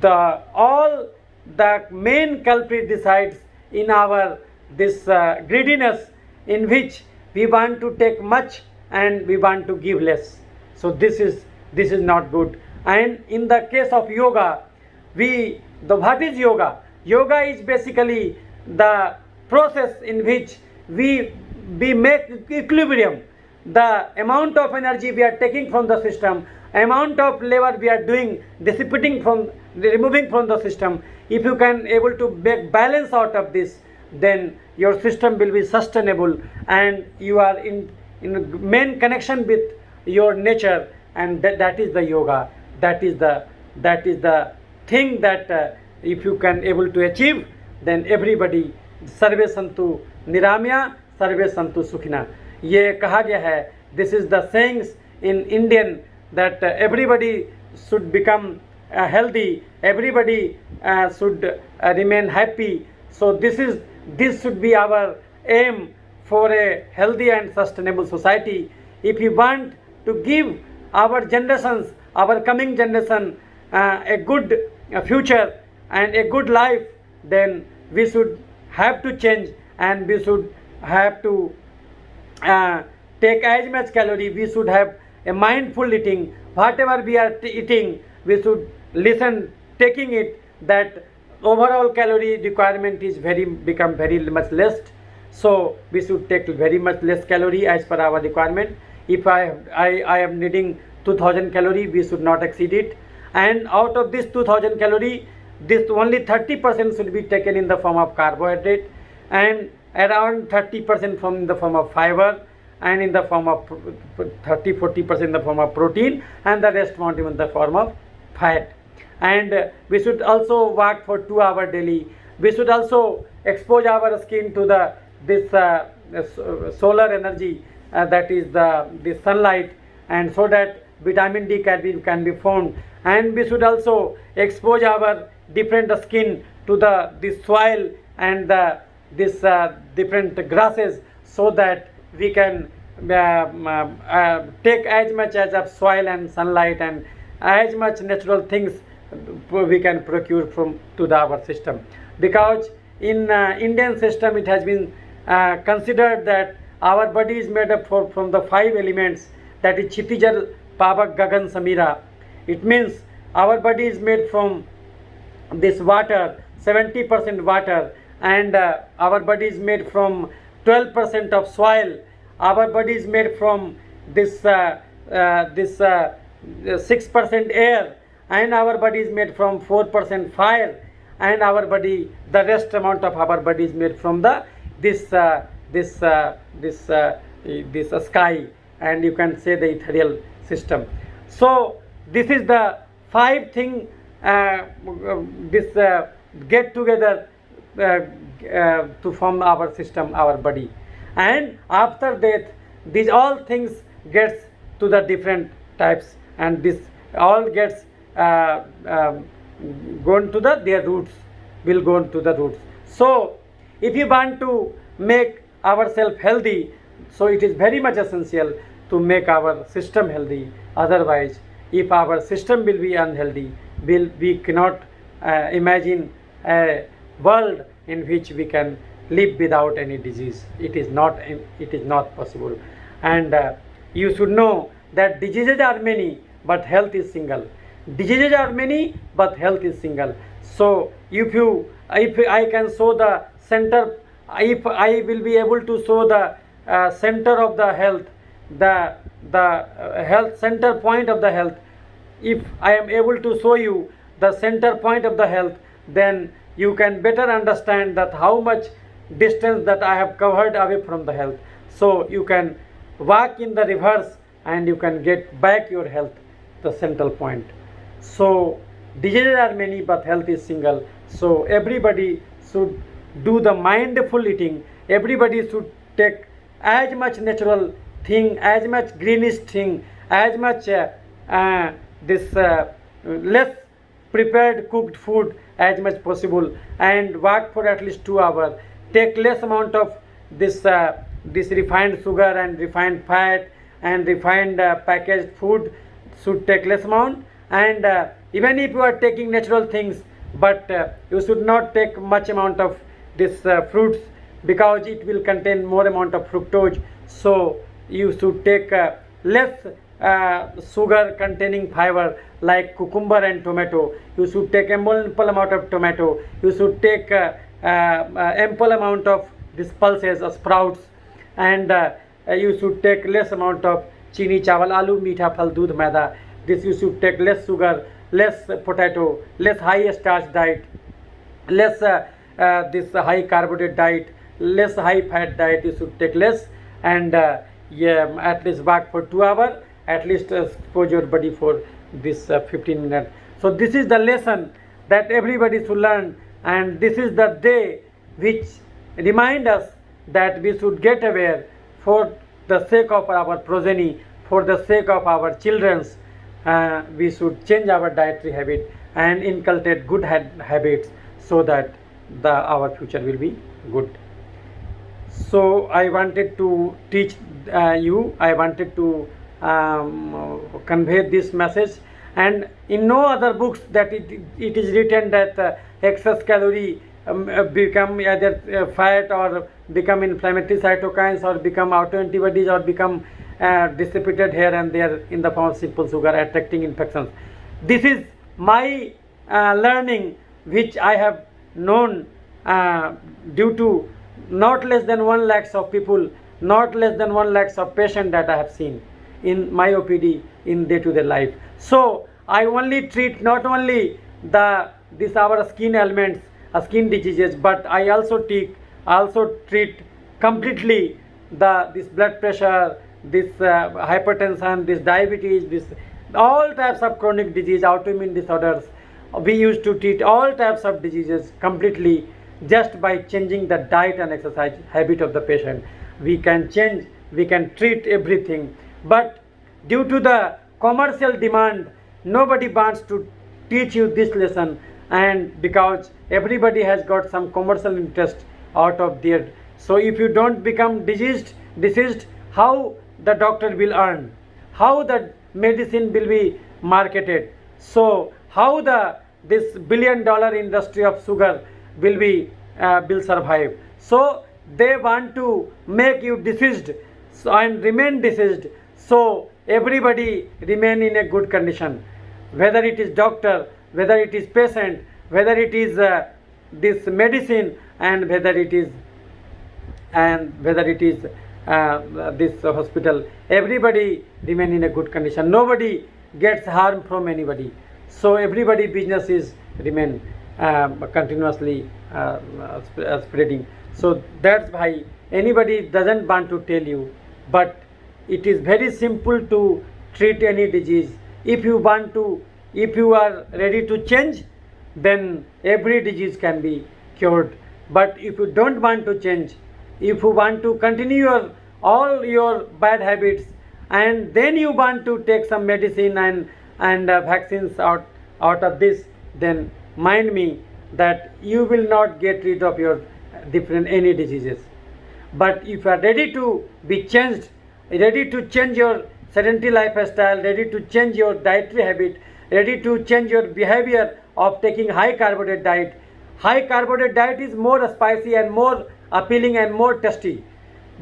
all the main culprit decides in our this greediness, in which we want to take much and we want to give less. So this is not good. And in the case of yoga, what is yoga? Yoga is basically the process in which we make equilibrium. The amount of energy we are taking from the system, amount of labor we are doing, removing from the system. If you can able to make balance out of this, then your system will be sustainable, and you are in main connection with your nature, and that is the yoga. That is the thing that if you can able to achieve, then everybody सर्वे संतु निरामया सर्वे संतु सुखिना, ये कहा गया है. This is the sayings in Indian that everybody should become healthy, everybody should remain happy. So this should be our aim for a healthy and sustainable society. If we want to give our generations, our coming generation, a good future and a good life, then we should have to change, and we should have to take as much calorie. We should have a mindful eating. Whatever we are eating, we should listen, taking it, that overall calorie requirement is become very much less. So we should take very much less calorie as per our requirement. If I am needing 2000 calorie, we should not exceed it. And out of this 2000 calorie, this only 30% should be taken in the form of carbohydrate, and around 30% from the form of fiber, and in the form of 30-40% in the form of protein, and the rest amount in the form of fat. And we should also walk for 2 hours daily. We should also expose our skin to this solar energy, that is the sunlight, and so that vitamin D can be formed. And we should also expose our different skin to the soil and this different grasses, so that we can take as much as of soil and sunlight and as much natural things we can procure to our system. Because in Indian system, it has been considered that our body is made up from the 5 elements, that is Chitijal, Pavak, Gagan, Samira. It means our body is made from this water, 70% water, and our body is made from 12% of soil. Our body is made from this 6% air, and our body is made from 4% fire, and the rest amount of our body is made from this sky, and you can say the ethereal system. So this is the 5 thing get together to form our system, our body. And after that, these all things gets to the different types, and this all gets gone to their roots, will go to the roots. So if you want to make ourselves healthy, so it is very much essential to make our system healthy. Otherwise, if our system will be unhealthy, we cannot imagine a world in which we can live without any disease. It is not possible. And you should know that diseases are many, but health is single. Diseases are many, but health is single. So if I can show the center, if I will be able to show the center of the health, the health center point of the health, if I am able to show you the center point of the health, then you can better understand that how much distance that I have covered away from the health. So you can walk in the reverse and you can get back your health, the central point. So diseases are many, but health is single. So everybody should do the mindful eating. Everybody should take as much natural thing, as much greenish thing, as much less prepared cooked food as much possible, and walk for at least 2 hours. Take less amount of this refined sugar and refined fat and refined packaged food should take less amount. And even if you are taking natural things, but you should not take much amount of this fruits, because it will contain more amount of fructose. So you should take less sugar containing fiber like cucumber and tomato. You should take ample amount of tomato. You should take ample amount of this pulses or sprouts, and you should take less amount of chini, chawal, aloo, meetha, phal, doodh, maida. This you should take less sugar, less potato, less high starch diet, less this high carbohydrate diet, less high fat diet. You should take less, and at least walk for 2 hours, at least expose your body for this 15 minutes. So this is the lesson that everybody should learn, and this is the day which remind us that we should get aware for the sake of our progeny, for the sake of our children's. We should change our dietary habit and inculcate good habits, so that our future will be good. So I wanted to teach you, I wanted to convey this message. And in no other books that it is written that excess calorie become either fat, or become inflammatory cytokines, or become autoantibodies, or become dissipated here and there in the form of simple sugar, attracting infections. This is my learning, which I have known due to not less than 1 lakh of people, not less than 1 lakh of patients that I have seen in my OPD in day-to-day life. So I only treat not only these our skin ailments, skin diseases, but I also treat completely this blood pressure, this hypertension, this diabetes, this all types of chronic disease, autoimmune disorders. We used to treat all types of diseases completely just by changing the diet and exercise habit of the patient. We can change, we can treat everything. But due to the commercial demand, nobody wants to teach you this lesson, and because everybody has got some commercial interest out of there. So if you don't become diseased, how the doctor will earn, how the medicine will be marketed, so how this $1 billion industry of sugar will survive. So they want to make you diseased, and remain diseased, so everybody remain in a good condition, whether it is doctor, whether it is patient, whether it is this medicine, and whether it is this hospital. Everybody remain in a good condition, nobody gets harm from anybody. So everybody business is remain continuously spreading. So that's why anybody doesn't want to tell you, but it is very simple to treat any disease. If you are ready to change, then every disease can be cured. But if you don't want to change, if you want to continue all your bad habits, and then you want to take some medicine and and vaccines out of this, then mind me that you will not get rid of your different any diseases. But if you are ready to be changed, ready to change your sedentary lifestyle, ready to change your dietary habit, ready to change your behavior of taking high carbohydrate diet. High carbohydrate diet is more spicy and more appealing and more tasty.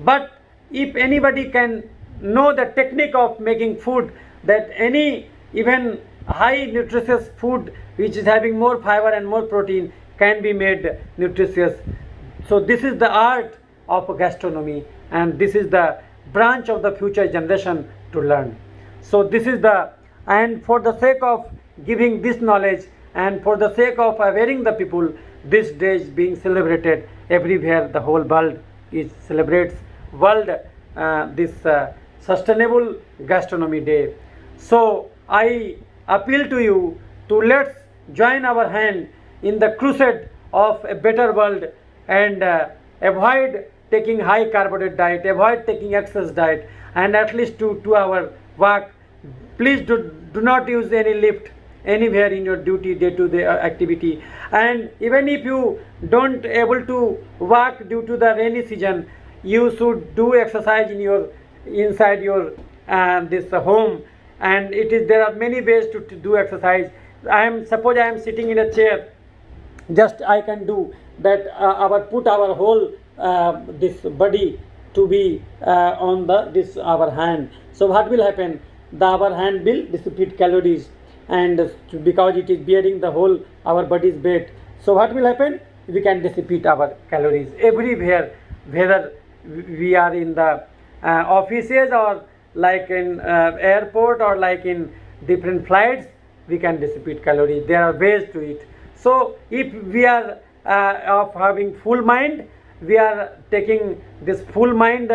But if anybody can know the technique of making food, that any even high nutritious food which is having more fiber and more protein can be made nutritious. So this is the art of gastronomy, and this is the branch of the future generation to learn. So this is the, and for the sake of giving this knowledge and for the sake of awareing the people, this day is being celebrated everywhere. The whole world is celebrates world this sustainable gastronomy day. So I appeal to you to let's join our hand in the crusade of a better world, and avoid taking high carbohydrate diet, avoid taking excess diet, and at least to 2 hour walk. Please do not use any lift anywhere in your duty day-to-day activity. And even if you don't able to walk due to the rainy season, you should do exercise in your inside your this home. And it is, there are many ways to do exercise. Suppose I am sitting in a chair, just I can do that, put our whole this body to be on the this our hand. So what will happen? Our hand will dissipate calories, and because it is bearing the whole our body's weight. So what will happen? We can dissipate our calories everywhere, whether we are in the offices or like in airport or like in different flights. We can dissipate calories. There are ways to it. So if we are of having full mind, we are taking this full mind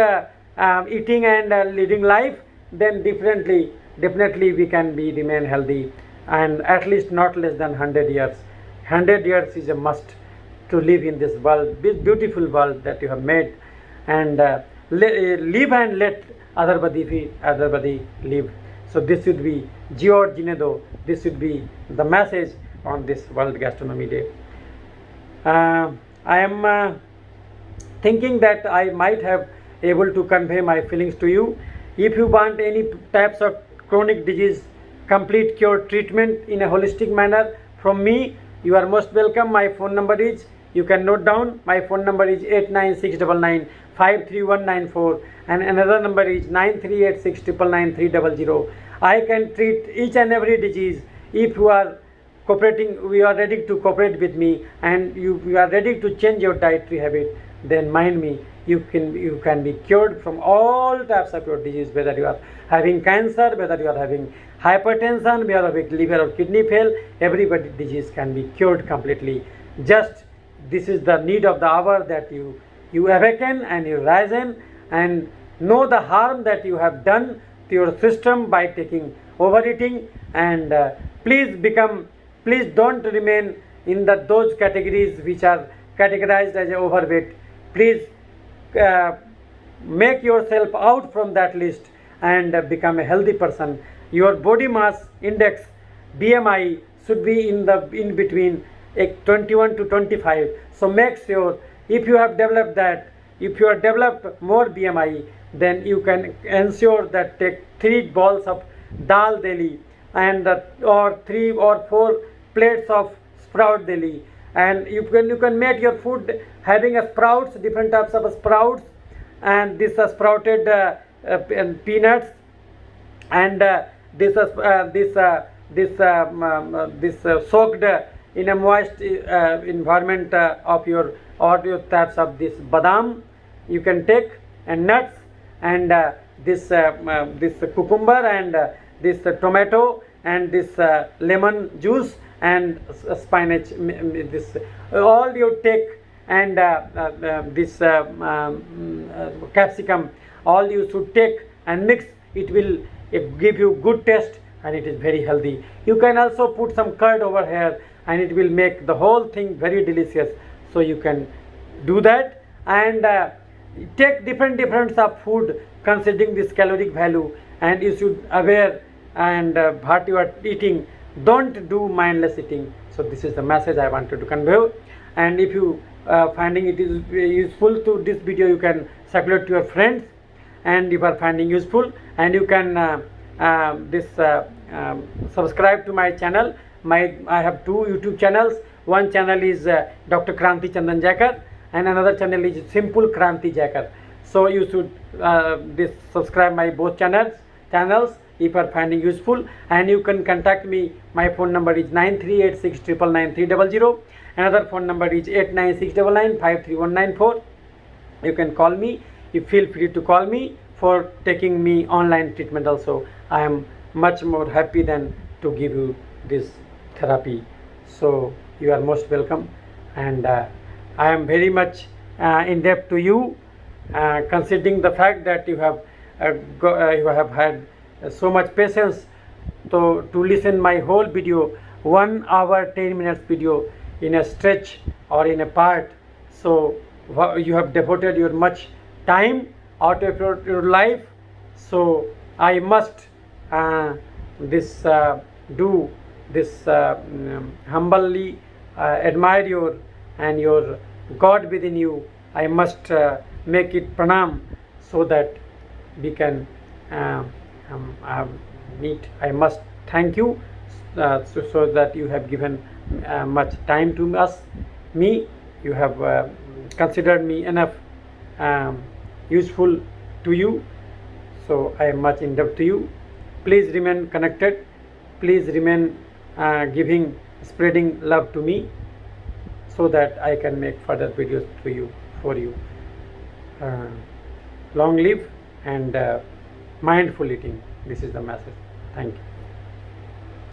eating and leading life, then definitely we can be remain healthy, and at least not less than 100 years. 100 years is a must to live in this world, this beautiful world that you have made, and live and let other body live. So this should be George Ginedo. This should be the message on this World Gastronomy Day. I am thinking that I might have able to convey my feelings to you. If you want any types of chronic disease complete cure treatment in a holistic manner from me, you are most welcome. My phone number is, you can note down, my phone number is 89699539194, and another number is 9386999300. I can treat each and every disease. If you are cooperating, we are ready to cooperate with me, and you are ready to change your dietary habit, then mind me, you can be cured from all types of your disease, whether you are having cancer, whether you are having hypertension, whether you are having liver or kidney fail. Everybody disease can be cured completely. Just this is the need of the hour, that you awaken and you rise in and know the harm that you have done to your system by taking overeating, and please don't remain in those categories which are categorized as overweight. Please make yourself out from that list and become a healthy person. Your body mass index, BMI, should be in between 21 to 25. So make sure, if you have developed that, if you have developed more BMI, then you can ensure that take 3 balls of dal daily, and or 3 or 4 plates of sprout daily. And you can make your food having a sprouts, different types of sprouts, and this sprouted peanuts, and this soaked in a moist environment of your types of this badam you can take, and nuts, and this cucumber, and this tomato, and this lemon juice, and spinach. This all you take, and this capsicum, all you should take and mix. It will give you good taste, and it is very healthy. You can also put some curd over here, and it will make the whole thing very delicious. So you can do that, and take different of food considering this caloric value, and you should aware and what you are eating, don't do mindless eating. So this is the message I wanted to convey. And if you finding it is useful to this video, you can circulate to your friends, and if you are finding useful, and you can subscribe to my channel. I have two YouTube channels. One channel is Dr. Kranti Chandan Jakar, and another channel is Simple Kranti Jakar. So you should subscribe my both channels if you are finding useful. And you can contact me. My phone number is 9386999300. Another phone number is 89699539194. You can call me. You feel free to call me for taking me online treatment also. I am much more happy than to give you this therapy. So you are most welcome, and I am very much in debt to you, considering the fact that you have had so much patience to listen my whole video, 1 hour 10 minutes video in a stretch or in a part. So you have devoted your much time out of your life. So I must humbly admire your God within you. I must make it pranam, so that we can meet. I must thank you, so that you have given much time to me. You have considered me enough useful to you. So I am much in debt to you. Please remain connected. Please remain spreading love to me, so that I can make further videos for you. Long live and mindful eating. This is the message. Thank you.